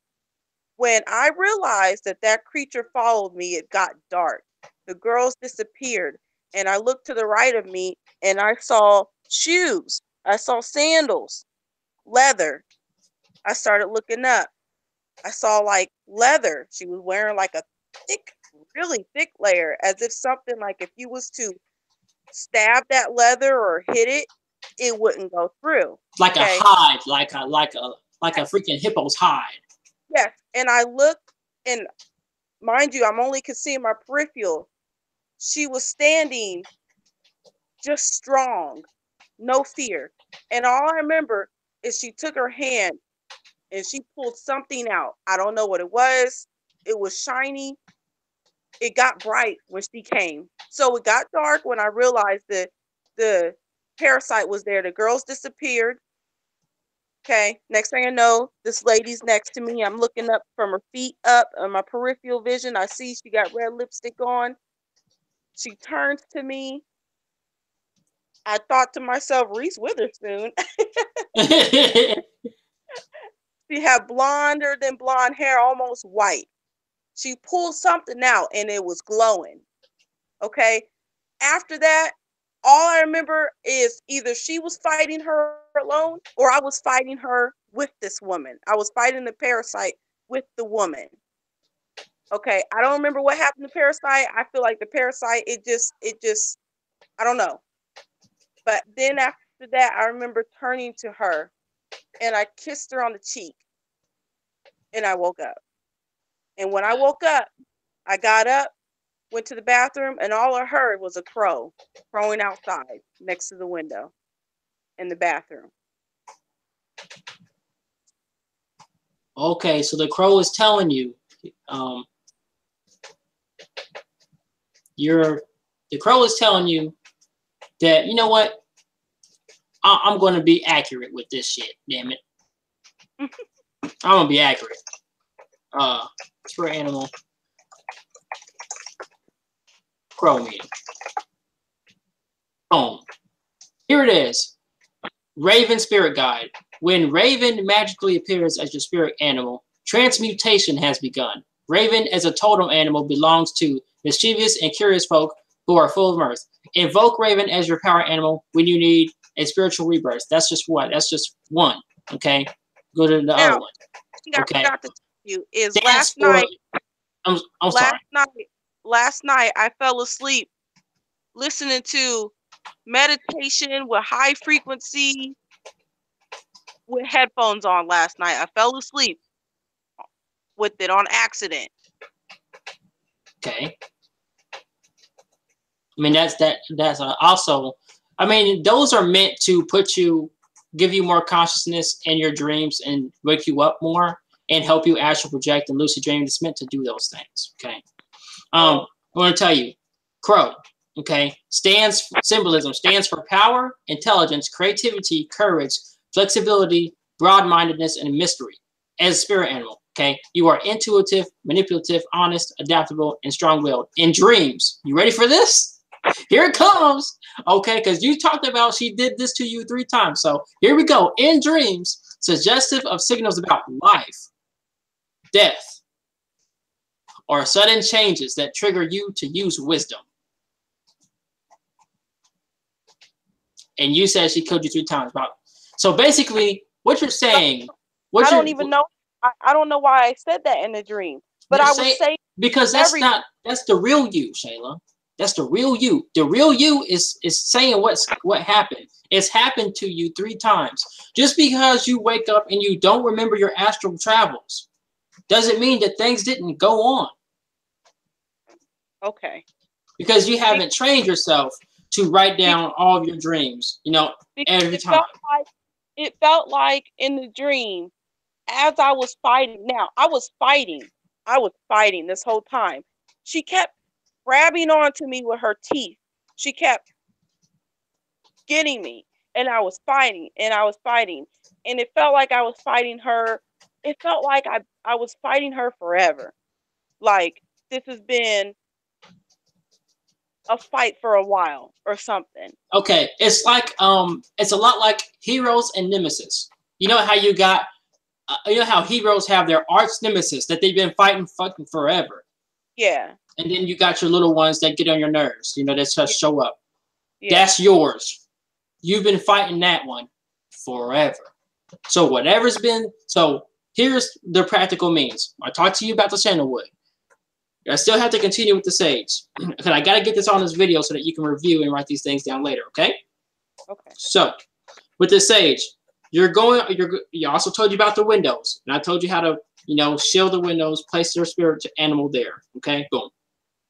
When I realized that that creature followed me, it got dark. The girls disappeared, and I looked to the right of me and I saw shoes. I saw sandals, leather. I started looking up. I saw like leather. She was wearing like a thick, really thick layer, as if something like if you was to stab that leather or hit it, it wouldn't go through. Like a Okay. hide, like a freaking hippo's hide. Yes. And I looked, and mind you, I'm only could see my peripheral. She was standing just strong, no fear. And all I remember is she took her hand and she pulled something out. I don't know what it was. It was shiny. It got bright when she came. So it got dark when I realized that the parasite was there. The girls disappeared. Okay. Next thing I know, this lady's next to me. I'm looking up from her feet up on my peripheral vision. I see she got red lipstick on. She turns to me. I thought to myself, Reese Witherspoon. She had blonder than blonde hair, almost white. She pulled something out and it was glowing. Okay. After that, all I remember is either she was fighting her alone or I was fighting her with this woman. I was fighting the parasite with the woman. Okay, I don't remember what happened to Parasite. I feel like the Parasite, it just, I don't know. But then after that, I remember turning to her and I kissed her on the cheek and I woke up. And when I woke up, I got up, went to the bathroom, and all I heard was a crow crowing outside next to the window in the bathroom. Okay, so the crow is telling you, the crow is telling you that, you know what, I'm going to be accurate with this shit, damn it. I'm going to be accurate. Spirit animal. Crow meeting. Boom. Here it is. Raven Spirit Guide. When Raven magically appears as your spirit animal, transmutation has begun. Raven as a totem animal belongs to mischievous and curious folk who are full of mirth. Invoke Raven as your power animal when you need a spiritual rebirth. That's just what? That's just one. Okay? Go to the other one. Okay. I forgot to tell you is last night I fell asleep listening to meditation with high frequency with headphones on last night. I fell asleep with it on accident. Okay. I mean, that's also, I mean, those are meant to give you more consciousness in your dreams and wake you up more and help you astral project and lucid dream. It's meant to do those things. Okay. I want to tell you, crow, okay, symbolism stands for power, intelligence, creativity, courage, flexibility, broad-mindedness, and mystery. As a spirit animal, okay, you are intuitive, manipulative, honest, adaptable, and strong-willed. In dreams, you ready for this? Here it comes, okay, because you talked about she did this to you 3 times. So here we go. In dreams, suggestive of signals about life, death, or sudden changes that trigger you to use wisdom. And you said she killed you 3 times. So basically, what you're saying... I don't even know. I don't know why I said that in the dream. But I was saying... Because that's the real you, Shayla. That's the real you. The real you is saying what happened. It's happened to you 3 times. Just because you wake up and you don't remember your astral travels doesn't mean that things didn't go on. Okay. Because you haven't trained yourself to write down all of your dreams, every time. It felt like in the dream, as I was fighting. Now, I was fighting this whole time. She kept grabbing onto me with her teeth. She kept getting me. And I was fighting. And it felt like I was fighting her. It felt like I was fighting her forever. Like, this has been a fight for a while or something. Okay, it's like it's a lot like heroes and nemesis. You know how you got how heroes have their arch nemesis that they've been fighting fucking forever. Yeah. And then you got your little ones that get on your nerves, that just show up. Yeah. That's yours. You've been fighting that one forever. So here's the practical means. I talked to you about the sandalwood. I still have to continue with the sage because I got to get this on this video so that you can review and write these things down later. Okay. Okay. So with the sage, you also told you about the windows, and I told you how to, shield the windows, place your spirit animal there. Okay. Boom.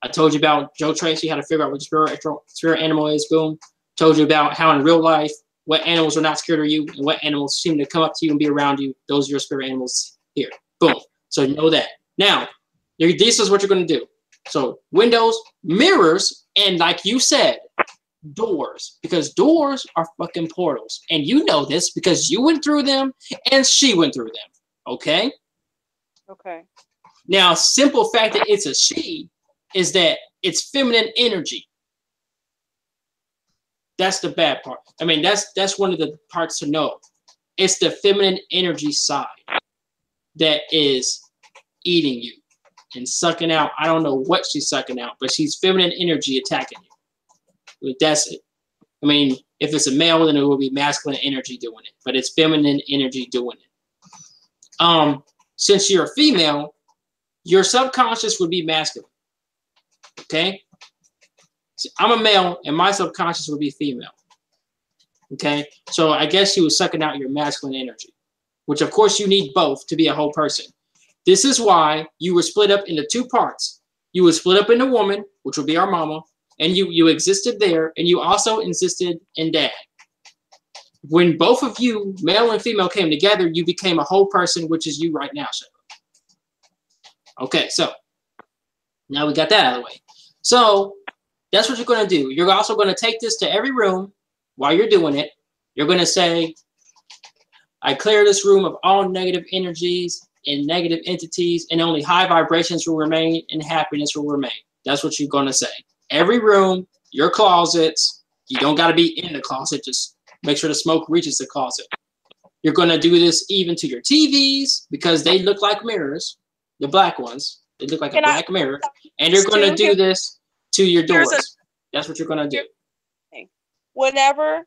I told you about Joe Tracy, how to figure out what your spirit animal is. Boom. Told you about how in real life, what animals are not scared of you and what animals seem to come up to you and be around you. Those are your spirit animals here. Boom. So you know that. Now, this is what you're going to do. So windows, mirrors, and like you said, doors. Because doors are fucking portals. And you know this because you went through them and she went through them. Okay? Okay. Now, simple fact that it's a she is that it's feminine energy. That's the bad part. I mean, that's one of the parts to know. It's the feminine energy side that is eating you and sucking out. I don't know what she's sucking out, but she's feminine energy attacking you. That's it. I mean, if it's a male, then it will be masculine energy doing it, but it's feminine energy doing it. since you're a female, your subconscious would be masculine. Okay? So I'm a male, and my subconscious would be female. Okay? So I guess you was sucking out your masculine energy, which of course you need both to be a whole person. This is why you were split up into two parts. You were split up into woman, which would be our mama, and you existed there, and you also existed in dad. When both of you, male and female, came together, you became a whole person, which is you right now, Shayla. Okay, so now we got that out of the way. So that's what you're going to do. You're also going to take this to every room while you're doing it. You're going to say, I clear this room of all negative energies and negative entities, and only high vibrations will remain and happiness will remain. That's what you're going to say. Every room, your closets, you don't got to be in the closet, just make sure the smoke reaches the closet. You're going to do this even to your TVs because they look like mirrors, the black ones. They look like a black mirror. And you're going to do this to your doors. That's what you're going to do. Whenever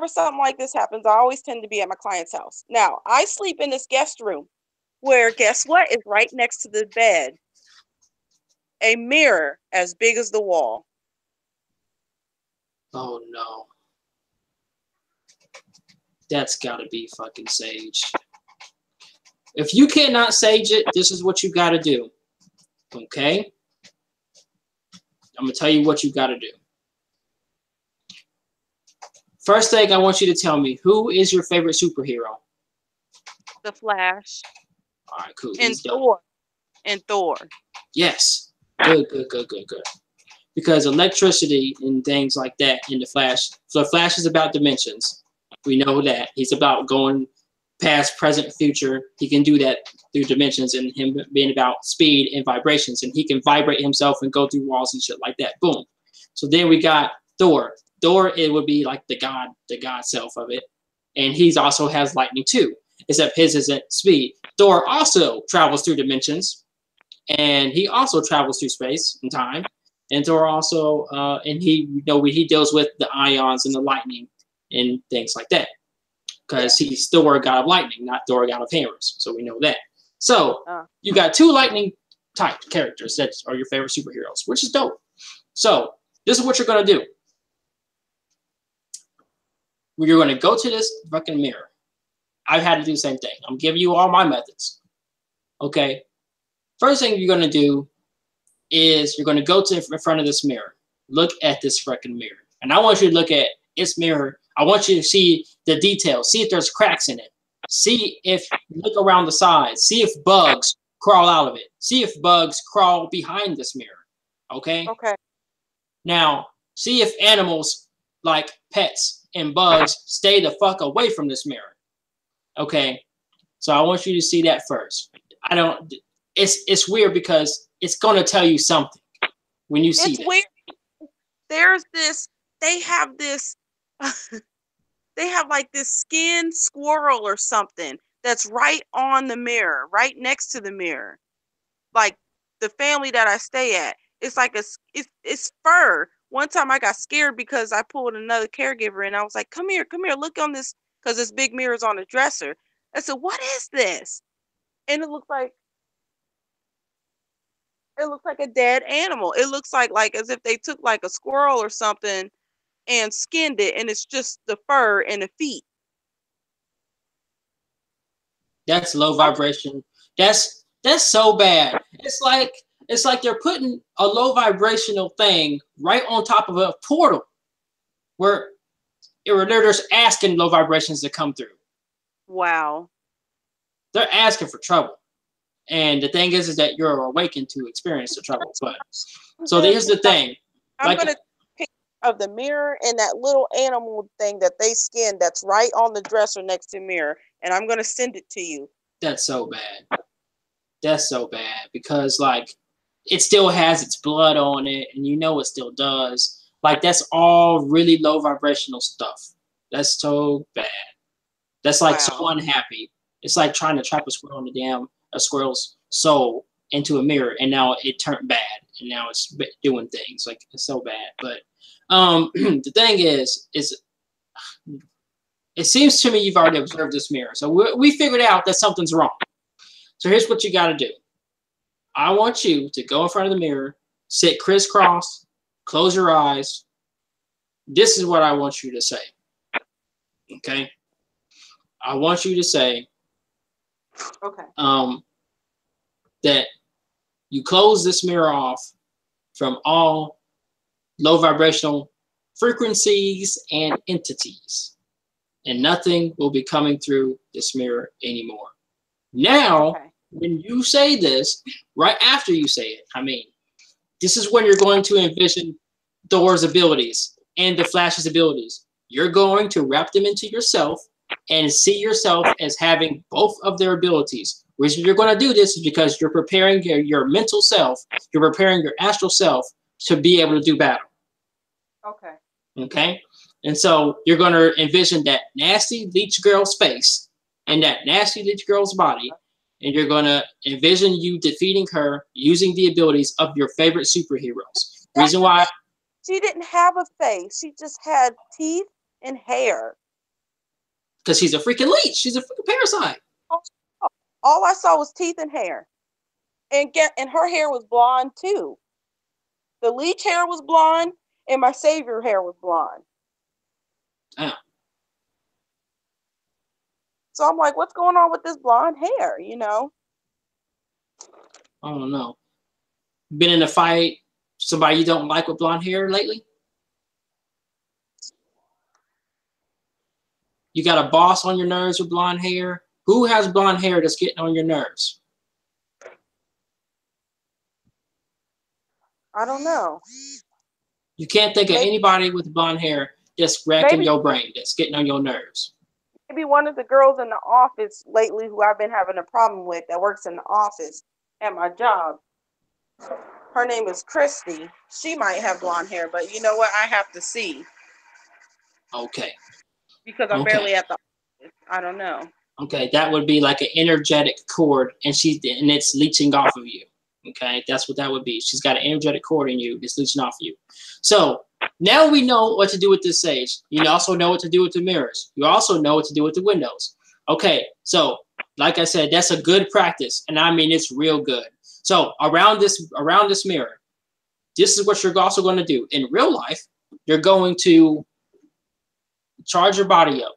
something like this happens, I always tend to be at my client's house. Now, I sleep in this guest room where, guess what, is right next to the bed a mirror as big as the wall. Oh, no. That's got to be fucking sage. If you cannot sage it, this is what you got to do. Okay? I'm going to tell you what you got to do. First thing, I want you to tell me, who is your favorite superhero? The Flash. All right, cool. And Thor. And Thor. Yes. Good. Because electricity and things like that in the Flash. So the Flash is about dimensions. We know that. He's about going past, present, future. He can do that through dimensions, and him being about speed and vibrations. And he can vibrate himself and go through walls and shit like that. Boom. So then we got Thor. Thor, it would be like the god self of it. And he also has lightning too, except his isn't speed. Thor also travels through dimensions, and he also travels through space and time. And Thor also, and he deals with the ions and the lightning and things like that. Because he's Thor, god of lightning, not Thor, god of hammers. So we know that. So you got two lightning type characters that are your favorite superheroes, which is dope. So this is what you're going to do. You're going to go to this fucking mirror. I've had to do the same thing. I'm giving you all my methods. Okay. First thing you're going to do is you're going to go to in front of this mirror. Look at this fucking mirror. And I want you to look at its mirror. I want you to see the details. See if there's cracks in it. See if, look around the sides. See if bugs crawl out of it. See if bugs crawl behind this mirror. Okay? Okay. Now, see if animals like pets and bugs stay the fuck away from this mirror. Okay? So I want you to see that first. It's weird because it's going to tell you something when you see it. It's weird. There's this, they have like this skin squirrel or something that's right on the mirror, right next to the mirror. Like the family that I stay at, it's like it's fur. One time I got scared because I pulled another caregiver and I was like, come here, look on this, because this big mirror is on the dresser. I said, what is this? And it looked like a dead animal. It looks like as if they took like a squirrel or something and skinned it, and it's just the fur and the feet. That's low vibration. That's so bad. It's like they're putting a low vibrational thing right on top of a portal where they're just asking low vibrations to come through. Wow. They're asking for trouble. And the thing is that you're awakened to experience the trouble. But so here's the thing. I'm going to take of the mirror and that little animal thing that they skinned that's right on the dresser next to the mirror, and I'm going to send it to you. That's so bad. That's so bad because like it still has its blood on it, and you know it still does. Like that's all really low vibrational stuff. That's so bad. That's like so unhappy. It's like trying to trap a squirrel's soul into a mirror, and now it turned bad, and now it's doing things like it's so bad. But the thing is it seems to me you've already observed this mirror. So we figured out that something's wrong. So here's what you got to do. I want you to go in front of the mirror, sit crisscross, close your eyes. This is what I want you to say. Okay? I want you to say that you close this mirror off from all low vibrational frequencies and entities, and nothing will be coming through this mirror anymore. Now, when you say this, right after you say it, I mean, this is when you're going to envision Thor's abilities and the Flash's abilities. You're going to wrap them into yourself and see yourself as having both of their abilities. The reason you're going to do this is because you're preparing your mental self, you're preparing your astral self to be able to do battle. Okay. Okay? And so you're going to envision that nasty leech girl's face and that nasty leech girl's body, and you're going to envision you defeating her using the abilities of your favorite superheroes. Reason why? She didn't have a face. She just had teeth and hair. Because she's a freaking leech. She's a freaking parasite. All I saw was teeth and hair. And her hair was blonde too. The leech hair was blonde, and my savior hair was blonde. Damn. So I'm like, what's going on with this blonde hair, you know? I don't know. Been in a fight, somebody you don't like with blonde hair lately? You got a boss on your nerves with blonde hair? Who has blonde hair that's getting on your nerves? I don't know. You can't think of anybody with blonde hair that's wrecking your brain, that's getting on your nerves. Maybe one of the girls in the office lately who I've been having a problem with that works in the office at my job. Her name is Christy. She might have blonde hair, but you know what? I have to see. Okay. Because I'm barely at the office. I don't know. Okay, that would be like an energetic cord, and it's leeching off of you. Okay, that's what that would be. She's got an energetic cord in you that's leeching off of you. So now we know what to do with this sage. You also know what to do with the mirrors. You also know what to do with the windows. Okay, so like I said, that's a good practice, and I mean it's real good. So around this mirror, this is what you're also going to do. In real life, you're going to charge your body up,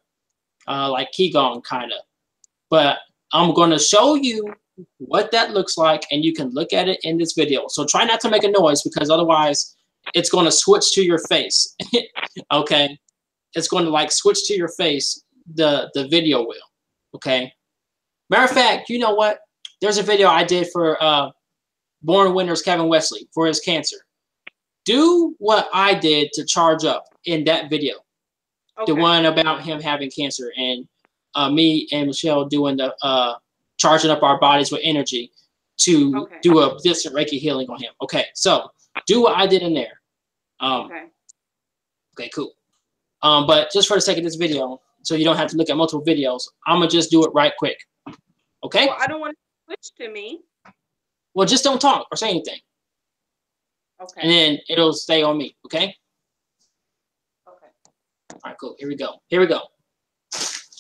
like Qigong kind of. But I'm going to show you what that looks like, and you can look at it in this video. So try not to make a noise, because otherwise it's going to switch to your face. Okay? It's going to like switch to your face, the video will. Okay? Matter of fact, you know what? There's a video I did for Born Winner's Kevin Wesley for his cancer. Do what I did to charge up in that video. Okay. The one about him having cancer, and me and Michelle doing the charging up our bodies with energy to do a distant Reiki healing on him. Okay, so do what I did in there. Okay, cool. But just for the sake of this video, so you don't have to look at multiple videos, I'm gonna just do it right quick. Okay? Well, I don't want to switch to me. Well, just don't talk or say anything. Okay. And then it'll stay on me. Okay? Okay. All right, cool. Here we go. Here we go.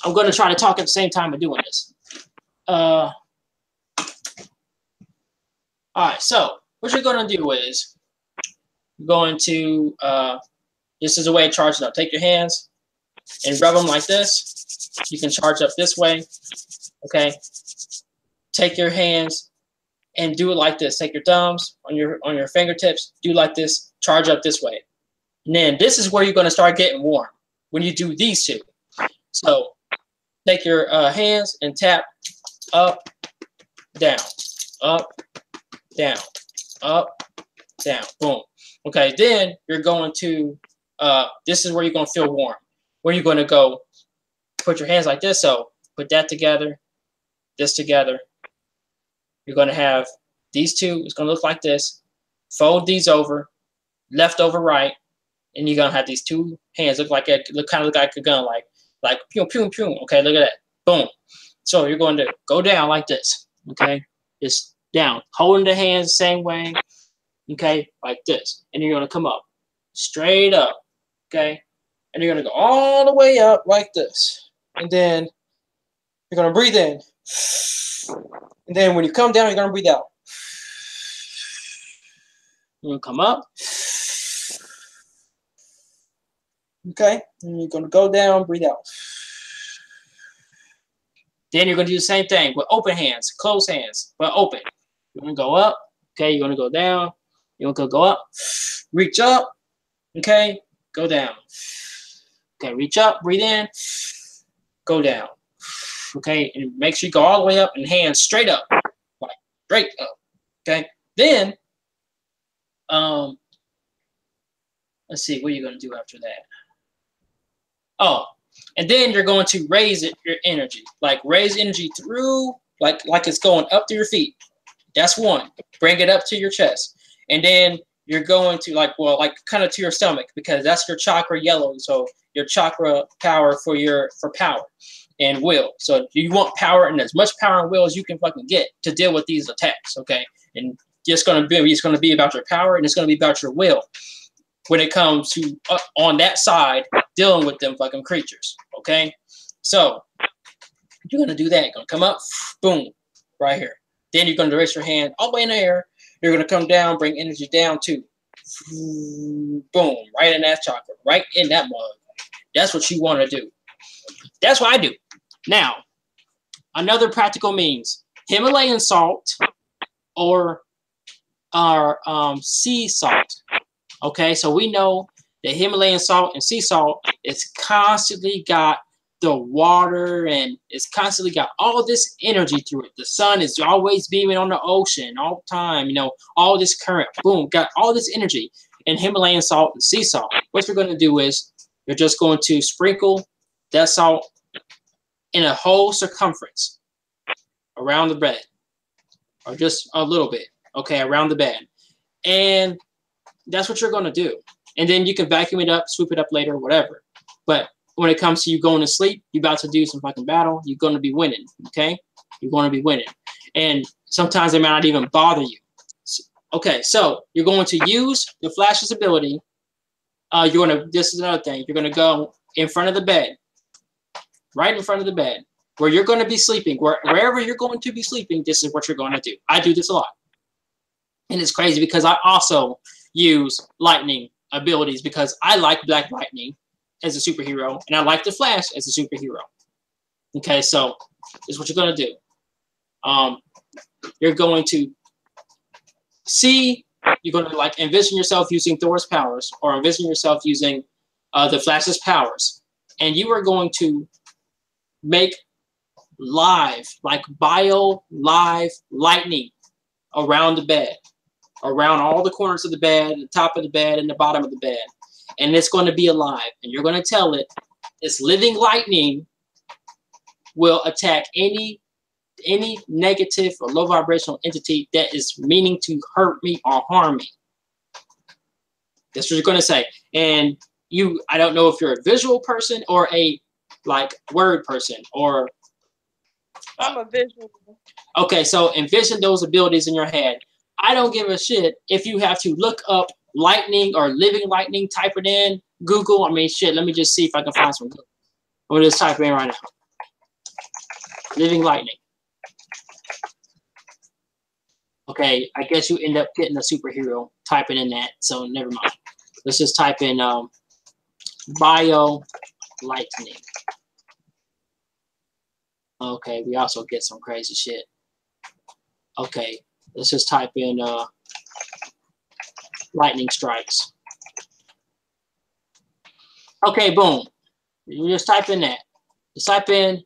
I'm going to try to talk at the same time of doing this. All right, so what you're going to do is you're going to, this is a way of charging up. Take your hands and rub them like this. You can charge up this way, okay? Take your hands and do it like this. Take your thumbs on your fingertips, do like this, charge up this way. And then this is where you're going to start getting warm, when you do these two. So take your hands and tap up, down, up, down, up, down, boom. Okay, then you're going to, this is where you're going to feel warm. Where you're going to go, put your hands like this. So put that together, this together. You're going to have these two. It's going to look like this. Fold these over, left over right, and you're going to have these two hands look like kind of look like a gun, like pew, pew, pew. Okay, look at that. Boom. So you're going to go down like this. Okay, just down, holding the hands the same way. Okay, like this, and you're going to come up, straight up. Okay, and you're going to go all the way up like this. and then you're gonna breathe in. And then when you come down, you're gonna breathe out. You're gonna come up. Okay, and you're gonna go down, breathe out. Then you're gonna do the same thing with open hands, closed hands, but open. You're gonna go up. Okay, you're gonna go down. You're gonna go up. Reach up. Okay, go down. Okay, reach up, breathe in, go down. Okay, and make sure you go all the way up and hands straight up, like straight up. Okay, then let's see, what are you gonna do after that? Oh, and then you're going to raise it, your energy, like raise energy through, like it's going up to your feet. That's one. Bring it up to your chest, and then you're going to like kind of to your stomach, because that's your chakra yellow. So your chakra power for power and will. So you want power and as much power and will as you can fucking get to deal with these attacks. Okay, and it's gonna be about your power, and it's gonna be about your will when it comes to on that side dealing with them fucking creatures. Okay, so you're gonna do that. You're gonna come up, boom, right here. Then you're gonna raise your hand all the way in the air. You're gonna come down, bring energy down too. Boom, right in that chakra, right in that mug. That's what you want to do. That's what I do. Now, another practical means: Himalayan salt or sea salt. Okay, so we know that Himalayan salt and sea salt is constantly got the water, and it's constantly got all this energy through it. The sun is always beaming on the ocean all the time, you know, all this current, boom, got all this energy in Himalayan salt and sea salt. What you're going to do is you're just going to sprinkle that salt in a whole circumference around the bed, or just a little bit, okay, around the bed. And that's what you're going to do. And then you can vacuum it up, swoop it up later, whatever. But when it comes to you going to sleep, you're about to do some fucking battle, you're going to be winning, okay? You're going to be winning. And sometimes they might not even bother you. Okay, so you're going to use the flash's ability. This is another thing. You're going to go in front of the bed, right in front of the bed, where you're going to be sleeping. Wherever you're going to be sleeping, this is what you're going to do. I do this a lot. And it's crazy because I also use lightning abilities, because I like Black Lightning as a superhero, and I like the Flash as a superhero. Okay, so this is what you're going to do. You're going to you're going to like envision yourself using Thor's powers, or envision yourself using the Flash's powers, and you are going to make live lightning around the bed, around all the corners of the bed, the top of the bed, and the bottom of the bed. And it's going to be alive. And you're going to tell it, this living lightning will attack any negative or low vibrational entity that is meaning to hurt me or harm me. That's what you're going to say. And I don't know if you're a visual person or a word person, or I'm a visual. Okay, so envision those abilities in your head. I don't give a shit if you have to look up lightning or living lightning, type it in Google. I mean, shit, let me just see if I can find some. I'm going to just type it in right now. Living lightning. Okay, I guess you end up getting a superhero typing in that, so never mind. Let's just type in bio lightning. Okay, we also get some crazy shit. Okay, let's just type in lightning strikes. Okay, boom. You just type in that. Just type in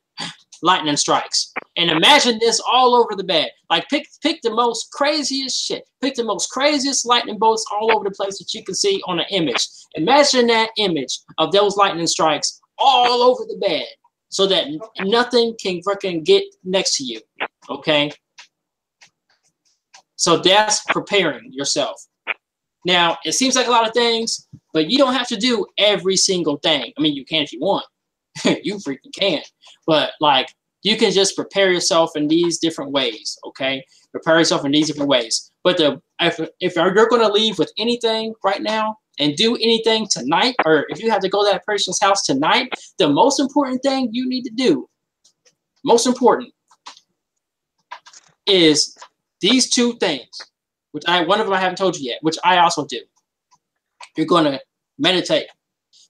lightning strikes. And imagine this all over the bed. Like pick the most craziest shit. Pick the most craziest lightning bolts all over the place that you can see on an image. Imagine that image of those lightning strikes all over the bed, so that nothing can freaking get next to you. Okay? So that's preparing yourself. Now, it seems like a lot of things, but you don't have to do every single thing. I mean, you can if you want. You freaking can. But, you can just prepare yourself in these different ways, okay? Prepare yourself in these different ways. But if you're going to leave with anything right now, and do anything tonight, or if you have to go to that person's house tonight, the most important thing you need to do, most important, is these two things, which one of them I haven't told you yet, which I also do. You're going to meditate.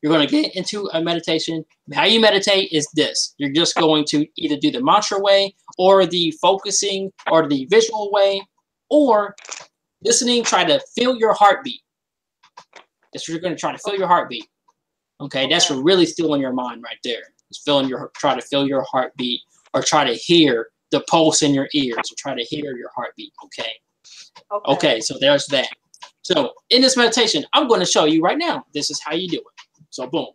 You're going to get into a meditation. How you meditate is this. You're just going to either do the mantra way, or the focusing, or the visual way, or listening, try to feel your heartbeat. That's what you're going to try to feel your heartbeat. Okay, that's really stilling your mind right there. It's try to feel your heartbeat, or try to hear the pulse in your ears, or try to hear your heartbeat. Okay, so there's that. So in this meditation, I'm going to show you right now. This is how you do it. So boom.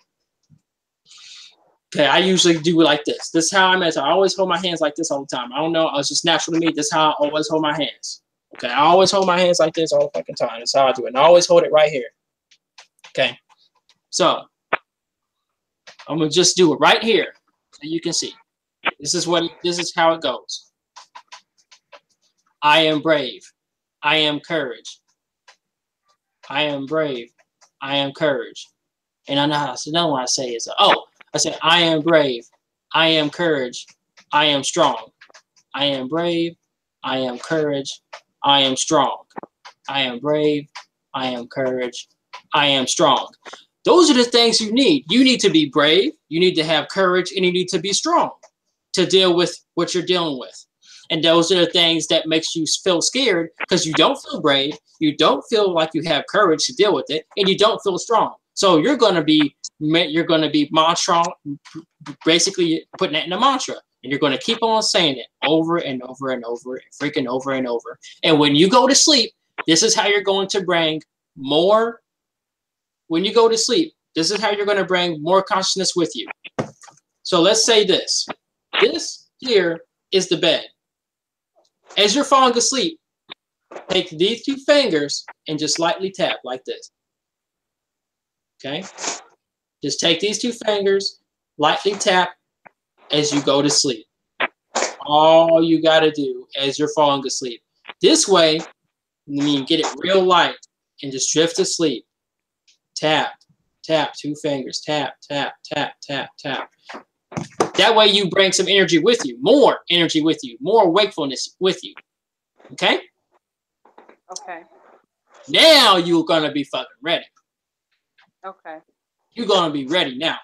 Okay, I usually do it like this. This is how I meditate. I always hold my hands like this all the time. I don't know. It's just natural to me. This is how I always hold my hands. Okay, I always hold my hands like this all the fucking time. That's how I do it. And I always hold it right here. Okay, so I'm going to just do it right here so you can see. This is how it goes. I am brave. I am courage. I am brave. I am courage. And I know another one I say is, I say, I am brave. I am courage. I am strong. I am brave. I am courage. I am strong. I am brave. I am courage. I am strong. Those are the things you need. You need to be brave. You need to have courage, and you need to be strong to deal with what you're dealing with. And those are the things that makes you feel scared, because you don't feel brave, you don't feel like you have courage to deal with it, and you don't feel strong. So you're going to be mantra, basically putting that in a mantra, and you're going to keep on saying it over and over and over, freaking over and over. And when you go to sleep, this is how you're going to bring more. When you go to sleep, this is how you're going to bring more consciousness with you. So let's say this. This here is the bed. As you're falling asleep, take these two fingers and just lightly tap like this. Okay? Just take these two fingers, lightly tap as you go to sleep. All you got to do as you're falling asleep. This way, get it real light and just drift to sleep. Tap, tap, two fingers, tap, tap, tap, tap, tap. That way you bring some energy with you, more energy with you, more wakefulness with you. Okay? Okay. Now you're going to be fucking ready. Okay. You're going to be ready now.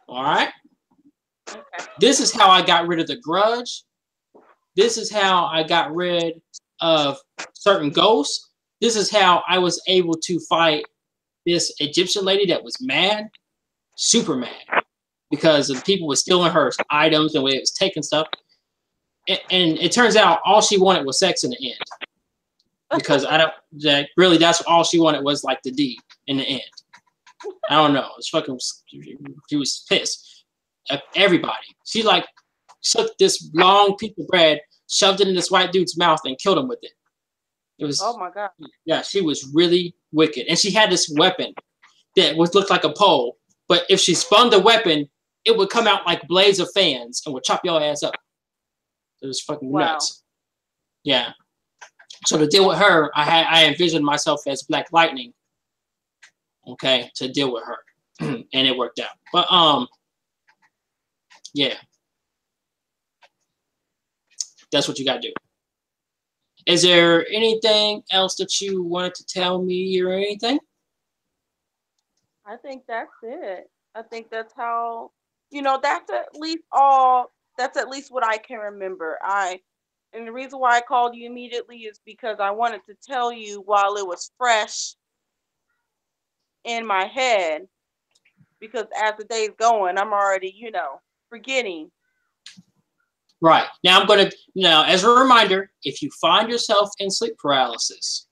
All right? Okay. This is how I got rid of the grudge. This is how I got rid of certain ghosts. This is how I was able to fight this Egyptian lady that was mad. Super mad, because the people were stealing her items and it was taking stuff, and it turns out all she wanted was sex in the end, because that's all she wanted was like the D in the end. I don't know, it's fucking, she was pissed at everybody. She like took this long piece of bread, shoved it in this white dude's mouth, and killed him with it. It was, oh my God. Yeah, she was really wicked, and she had this weapon that looked like a pole. But if she spun the weapon, it would come out like blades of fans and would chop your ass up. It was fucking nuts. Yeah. So to deal with her, I envisioned myself as Black Lightning. Okay, to deal with her, and it worked out. But yeah, that's what you gotta do. Is there anything else that you wanted to tell me or anything? I think that's it. I think that's how, that's at least all, that's at least what I can remember. And the reason why I called you immediately is because I wanted to tell you while it was fresh in my head, because as the day's going, I'm already, forgetting. Right. Now, as a reminder, if you find yourself in sleep paralysis,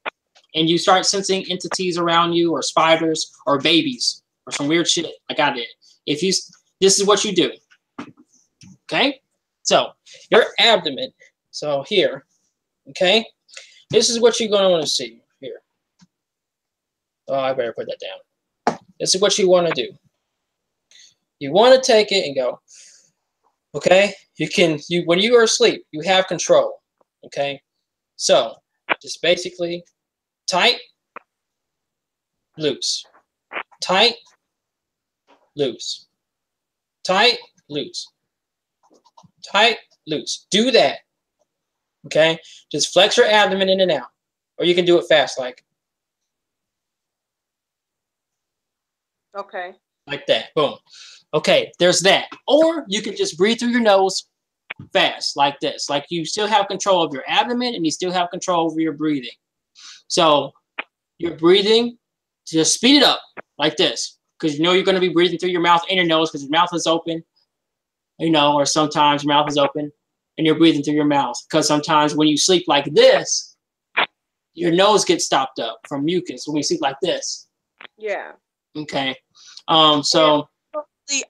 and you start sensing entities around you, or spiders, or babies, or some weird shit, I got it. This is what you do. Okay? So, your abdomen. So, here. Okay? This is what you're going to want to see. Here. Oh, I better put that down. This is what you want to do. You want to take it and go. Okay? When you are asleep, you have control. Okay? So, just basically tight, loose, tight, loose, tight, loose, tight, loose. Do that. Okay? Just flex your abdomen in and out. Or you can do it fast, like Okay. like that. Boom. Okay, there's that. Or you can just breathe through your nose fast, like this. Like you still have control of your abdomen and you still have control over your breathing. So your breathing, just speed it up like this. Because you know you're going to be breathing through your mouth and your nose because your mouth is open. You know, or sometimes your mouth is open and you're breathing through your mouth. Because sometimes when you sleep like this, your nose gets stopped up from mucus when you sleep like this. Yeah. Okay. So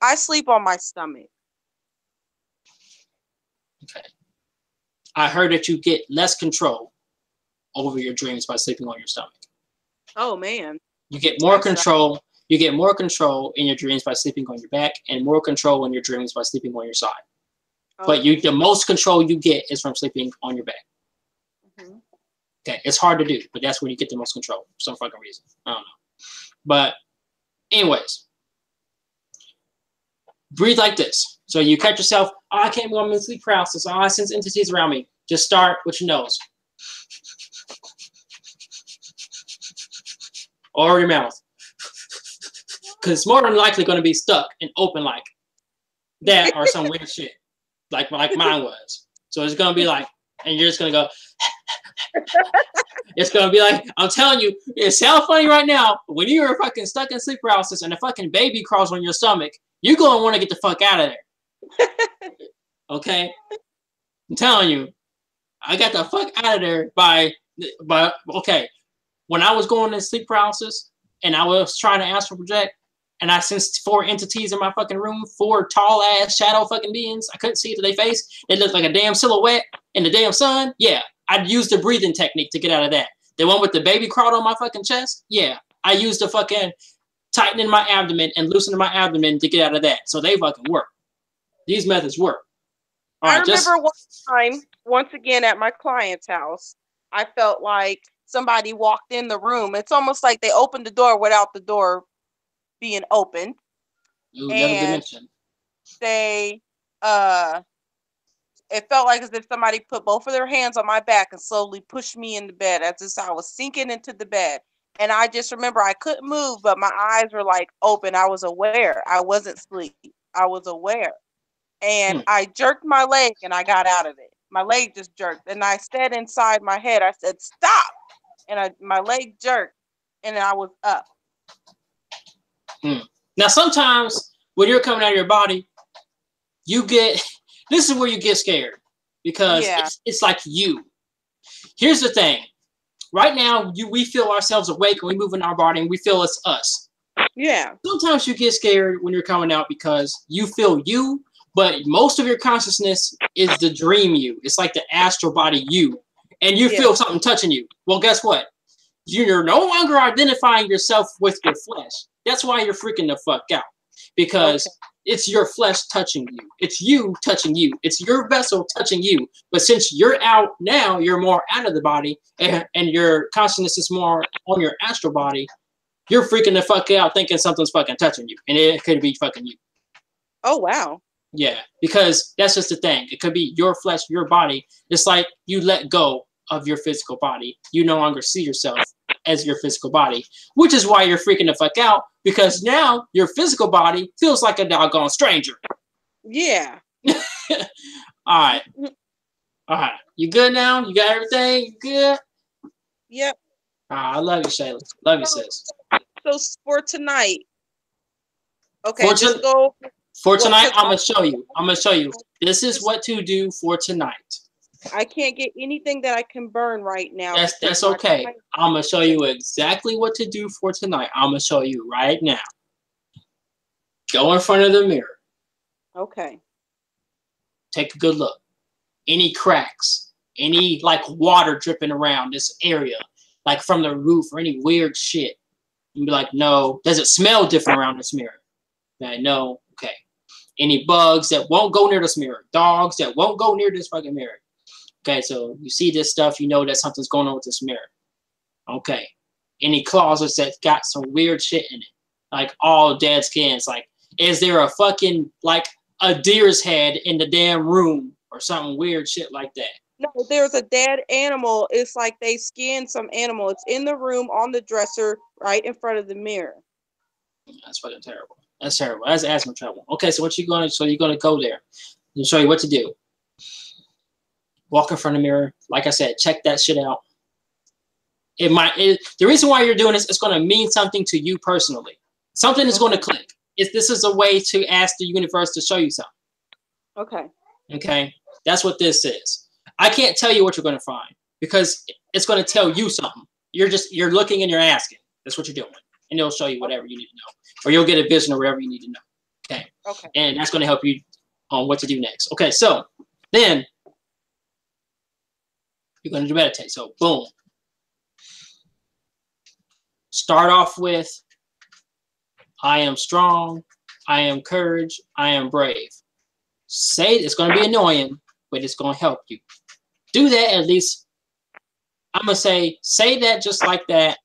I sleep on my stomach. Okay. I heard that you get less control over your dreams by sleeping on your stomach. Oh man. You get more control. You get more control in your dreams by sleeping on your back, and more control in your dreams by sleeping on your side. But the most control you get is from sleeping on your back. Mm-hmm. Okay, it's hard to do, but that's where you get the most control for some fucking reason. I don't know. But anyways, breathe like this. So you catch yourself, oh, I can't go, I'm in sleep paralysis. Oh, I sense entities around me. Just start with your nose. Or your mouth. Because it's more than likely going to be stuck and open like that or some weird shit. Like mine was. So it's going to be like, and you're just going to go, it's going to be like, I'm telling you, it sounds funny right now, but when you're fucking stuck in sleep paralysis and a fucking baby crawls on your stomach, you're going to want to get the fuck out of there. Okay? I'm telling you, I got the fuck out of there by okay. When I was going in sleep paralysis and I was trying to astral project, and I sensed 4 entities in my fucking room, 4 tall ass shadow fucking beings. I couldn't see it to their face. They looked like a damn silhouette in the damn sun. Yeah, I'd use the breathing technique to get out of that. The one with the baby crawled on my fucking chest. Yeah, I used the fucking tightening my abdomen and loosening my abdomen to get out of that. So they fucking work. These methods work. All right, I remember one time, once again at my client's house, I felt like somebody walked in the room. It's almost like they opened the door without the door being open. Ooh, another dimension. They it felt like as if somebody put both of their hands on my back and slowly pushed me into bed as if I was sinking into the bed. And I just remember I couldn't move, but my eyes were like open. I was aware. I wasn't asleep. I was aware. And I jerked my leg and I got out of it. My leg just jerked. And I said inside my head, I said, stop. And my leg jerked and I was up. Now, sometimes when you're coming out of your body, you get, this is where you get scared because it's like you. Here's the thing. Right now, we feel ourselves awake and we move in our body and we feel it's us. Yeah. Sometimes you get scared when you're coming out because you feel you, but most of your consciousness is the dream you. It's like the astral body you. And you feel something touching you. Well, guess what? You're no longer identifying yourself with your flesh. That's why you're freaking the fuck out. Because it's your flesh touching you. It's you touching you. It's your vessel touching you. But since you're out now, you're more out of the body, and your consciousness is more on your astral body, you're freaking the fuck out thinking something's fucking touching you. And it could be fucking you. Oh, wow. Yeah, because that's just the thing. It could be your flesh, your body. It's like you let go of your physical body. You no longer see yourself as your physical body, which is why you're freaking the fuck out, because now your physical body feels like a doggone stranger. Yeah. All right. You good now? You got everything? You good? Yep. I love you, Shayla. Love you, sis. So for tonight, okay, just go. For tonight, I'm gonna show you. This is what to do for tonight. I can't get anything that I can burn right now. That's okay. I'm gonna show you exactly what to do for tonight. I'm gonna show you right now. Go in front of the mirror. Okay. Take a good look. Any cracks, any like water dripping around this area, like from the roof or any weird shit. And be like, no. Does it smell different around this mirror? No. Okay. Any bugs that won't go near this mirror. Dogs that won't go near this fucking mirror. Okay, so you see this stuff, you know that something's going on with this mirror. Okay. any closets that got some weird shit in it, like all dead skins. Like, is there a fucking like a deer's head in the damn room or something weird shit like that? No, there's a dead animal. It's like they skinned some animal. It's in the room on the dresser right in front of the mirror. That's fucking terrible. That's terrible. That's asthma trouble. Okay, so what you gonna? So you're gonna go there and show you what to do. Walk in front of the mirror. Like I said, check that shit out. The reason why you're doing this, it's going to mean something to you personally. Something is going to click. This is a way to ask the universe to show you something. Okay. Okay. That's what this is. I can't tell you what you're going to find because it's going to tell you something. You're looking and you're asking. That's what you're doing. And it'll show you whatever you need to know. Or you'll get a vision of whatever you need to know. Okay. Okay. And that's going to help you on what to do next. Okay. So then you're going to meditate. So boom. Start off with, I am strong, I am courage, I am brave. Say it's going to be annoying, but it's going to help you. Do that at least, I'm going to say that just like that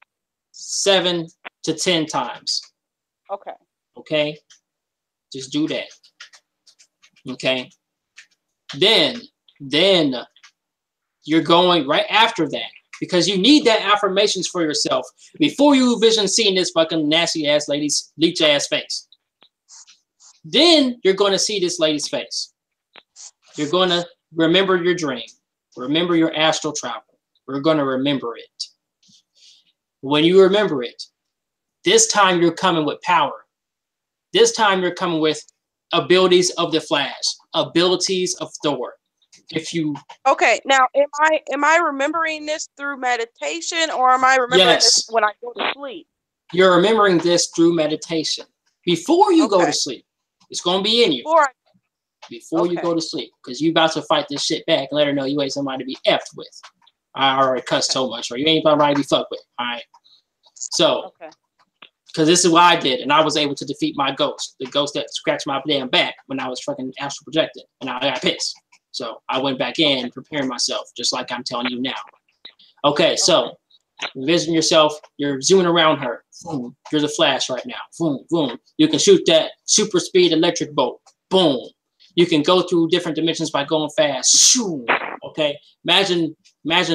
7 to 10 times. Okay. Okay? Just do that. Okay? Then you're going right after that. Because you need that affirmations for yourself before you vision seeing this fucking nasty ass lady's leech ass face. Then you're going to see this lady's face. You're going to remember your dream. Remember your astral travel. We're going to remember it. When you remember it, this time you're coming with power. This time you're coming with abilities of the Flash, abilities of Thor. Okay, now am I remembering this through meditation, or am I remembering this when I go to sleep? You're remembering this through meditation before you go to sleep. It's going to be in you before you go to sleep, because you about to fight this shit back and let her know you ain't somebody to be effed with. I already cussed so much, or you ain't somebody to be fucked with. All right. So, because this is what I did, and I was able to defeat my ghost, the ghost that scratched my damn back when I was fucking astral projected, and I got pissed. So I went back in preparing myself, just like I'm telling you now. Okay, so envision yourself, you're zooming around her. Boom, you're the Flash right now. Boom, boom. You can shoot that super speed electric bolt. Boom. You can go through different dimensions by going fast. Shoo. Okay, imagine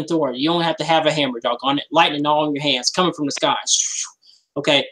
Thor. You don't have to have a hammer, dog, on it. Lightning all in your hands, coming from the sky. Okay,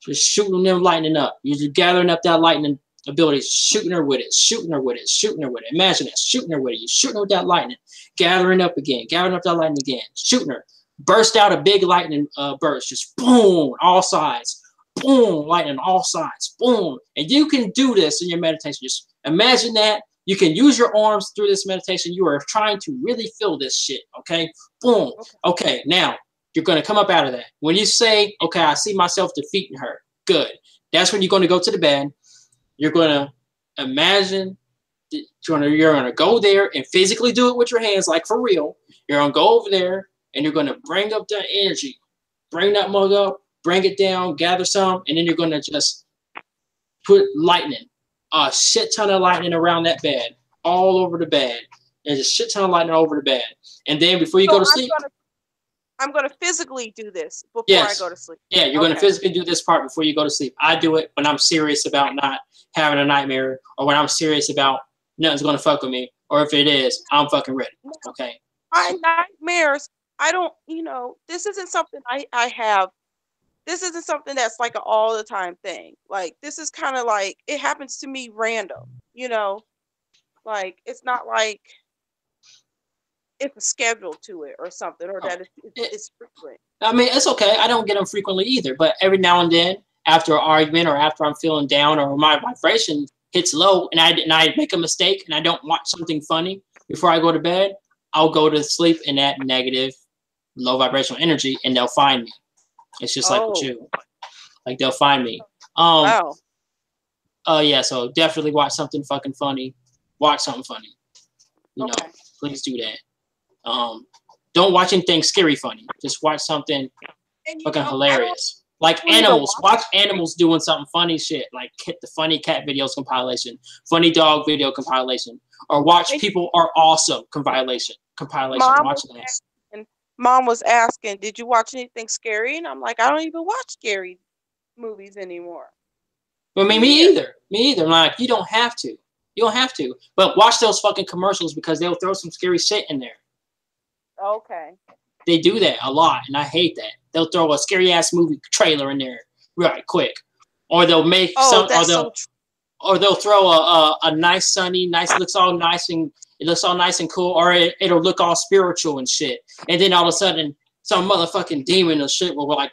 just shooting them lightning up. You're just gathering up that lightning abilities, shooting her with it, shooting her with it, shooting her with it. Imagine it, shooting her with it. You're shooting her with that lightning, gathering up again, gathering up that lightning again, shooting her. Burst out a big lightning burst, just boom, all sides, boom, lightning all sides, boom. And you can do this in your meditation. Just imagine that. You can use your arms through this meditation. You are trying to really feel this shit, okay? Boom. Okay, now you're going to come up out of that. When you say, okay, I see myself defeating her, good. That's when you're going to go to the bed. You're going to imagine, you're going to go there and physically do it with your hands, like for real. You're going to go over there and you're going to bring up that energy. Bring that mug up, bring it down, gather some, and then you're going to just put lightning, a shit ton of lightning around that bed, all over the bed. There's a shit ton of lightning all over the bed. And then before you go to sleep, I'm going to physically do this before I go to sleep. Yeah, you're going to physically do this part before you go to sleep. I do it when I'm serious about not having a nightmare, or when I'm serious about nothing's going to fuck with me, or if it is, I'm fucking ready. Okay? My nightmares, I don't, this isn't something I have. This isn't something that's like an all the time thing. Like, this is kind of like, it happens to me random, like, it's not like it's a schedule to it or something, or that it's frequent. I mean, it's okay. I don't get them frequently either, but every now and then, after an argument or after I'm feeling down or my vibration hits low and I make a mistake and I don't watch something funny before I go to bed, I'll go to sleep in that negative, low vibrational energy, and they'll find me. It's just like with you. Like, they'll find me. Wow. Yeah, so definitely watch something fucking funny. Watch something funny. Please do that. Don't watch anything scary funny. Just watch something fucking hilarious. Like animals. Watch animals doing something funny shit. Like the funny cat videos compilation, funny dog video compilation, or watch people are awesome compilation. Watch that. Mom was asking, "Did you watch anything scary?" And I'm like, "I don't even watch scary movies anymore." But me either. Me either. I'm like, you don't have to. You don't have to. But watch those fucking commercials because they'll throw some scary shit in there. Okay. They do that a lot, and I hate that. They'll throw a scary ass movie trailer in there right quick, or they'll make or they'll throw a nice sunny, looks all nice and it looks all nice and cool, or it'll look all spiritual and shit, and then all of a sudden some motherfucking demon or shit will like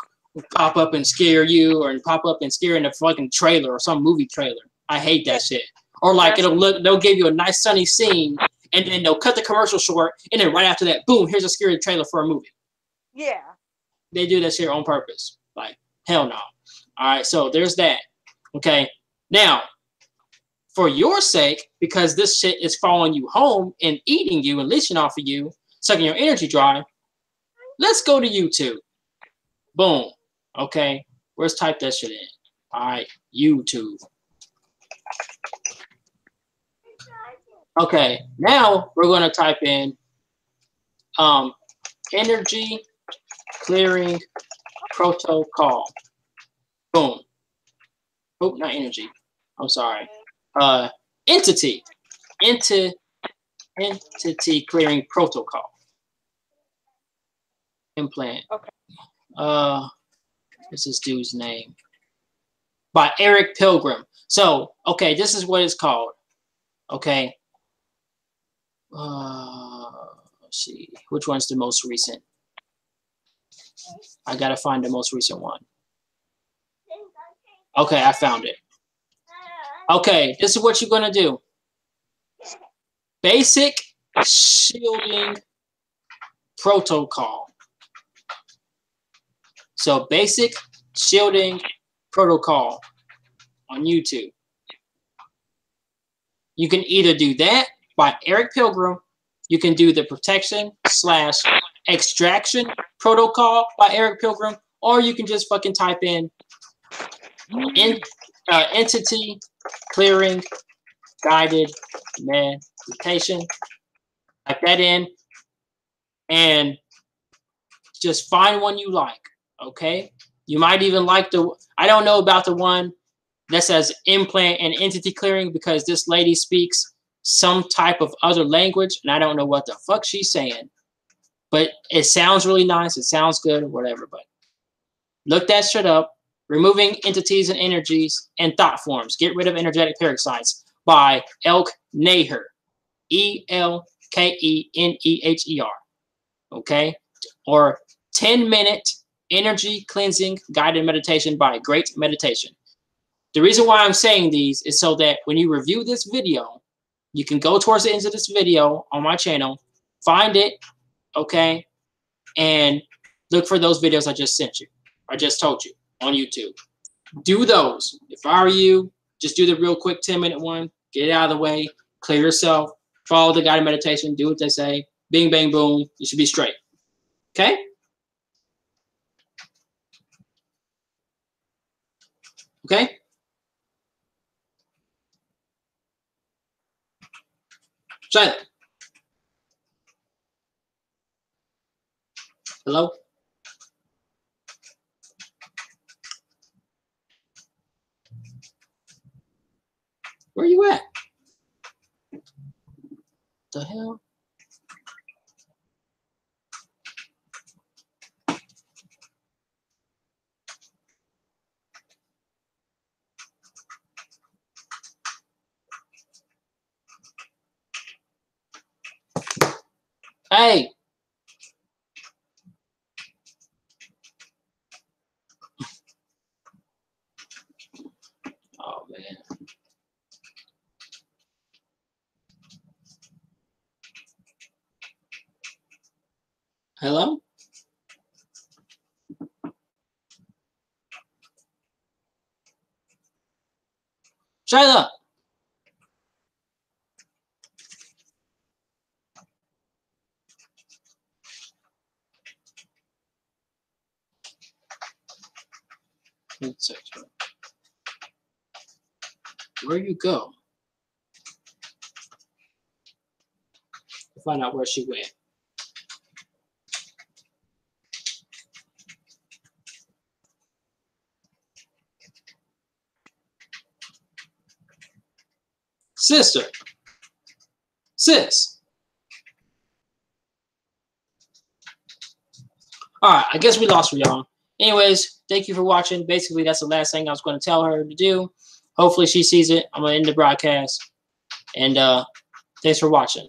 pop up and scare you, or pop up and scare in the fucking trailer or some movie trailer. I hate that shit. Or like they'll give you a nice sunny scene, and then they'll cut the commercial short, and then right after that, boom, here's a scary trailer for a movie. Yeah. They do that shit on purpose. Like, hell no. All right, so there's that. Okay, now, for your sake, because this shit is following you home and eating you and leeching off of you, sucking your energy dry, let's go to YouTube. Boom. Okay, let's type that shit in. All right, YouTube. Okay, now we're going to type in energy clearing protocol. Boom. Oh, not energy. I'm sorry. Entity clearing protocol. Implant. Okay. What's this dude's name? By Eric Pilgrim. So, okay, this is what it's called. Okay. Let's see. Which one's the most recent? I gotta find the most recent one. Okay, I found it. Okay, this is what you're gonna do. Basic shielding protocol. So basic shielding protocol on YouTube. You can either do that by Eric Pilgrim. You can do the protection / extraction protocol by Eric Pilgrim, or you can just fucking type in entity clearing guided meditation. Type that in and just find one you like. Okay, you might even like I don't know about the one that says implant and entity clearing, because this lady speaks some type of other language and I don't know what the fuck she's saying, but it sounds really nice, it sounds good or whatever. But look that shit up. Removing entities and energies and thought forms, get rid of energetic parasites by Elk Neher, Elkeneher. Okay, or 10-minute energy cleansing guided meditation by Great Meditation. The reason why I'm saying these is so that when you review this video, you can go towards the end of this video on my channel, find it, okay, and look for those videos I just sent you, I just told you on YouTube. Do those. If I were you, just do the real quick 10-minute one, get it out of the way, clear yourself, follow the guided meditation, do what they say, bing, bang, boom, you should be straight. Okay? Okay? Silent. Hello? Where are you at? The hell? Hey! Oh, man. Hello? Shayla! Where you go? To find out where she went. Sister. Sis. Alright, I guess we lost her, y'all. Anyways, thank you for watching. Basically, that's the last thing I was going to tell her to do. Hopefully she sees it. I'm going to end the broadcast. And thanks for watching.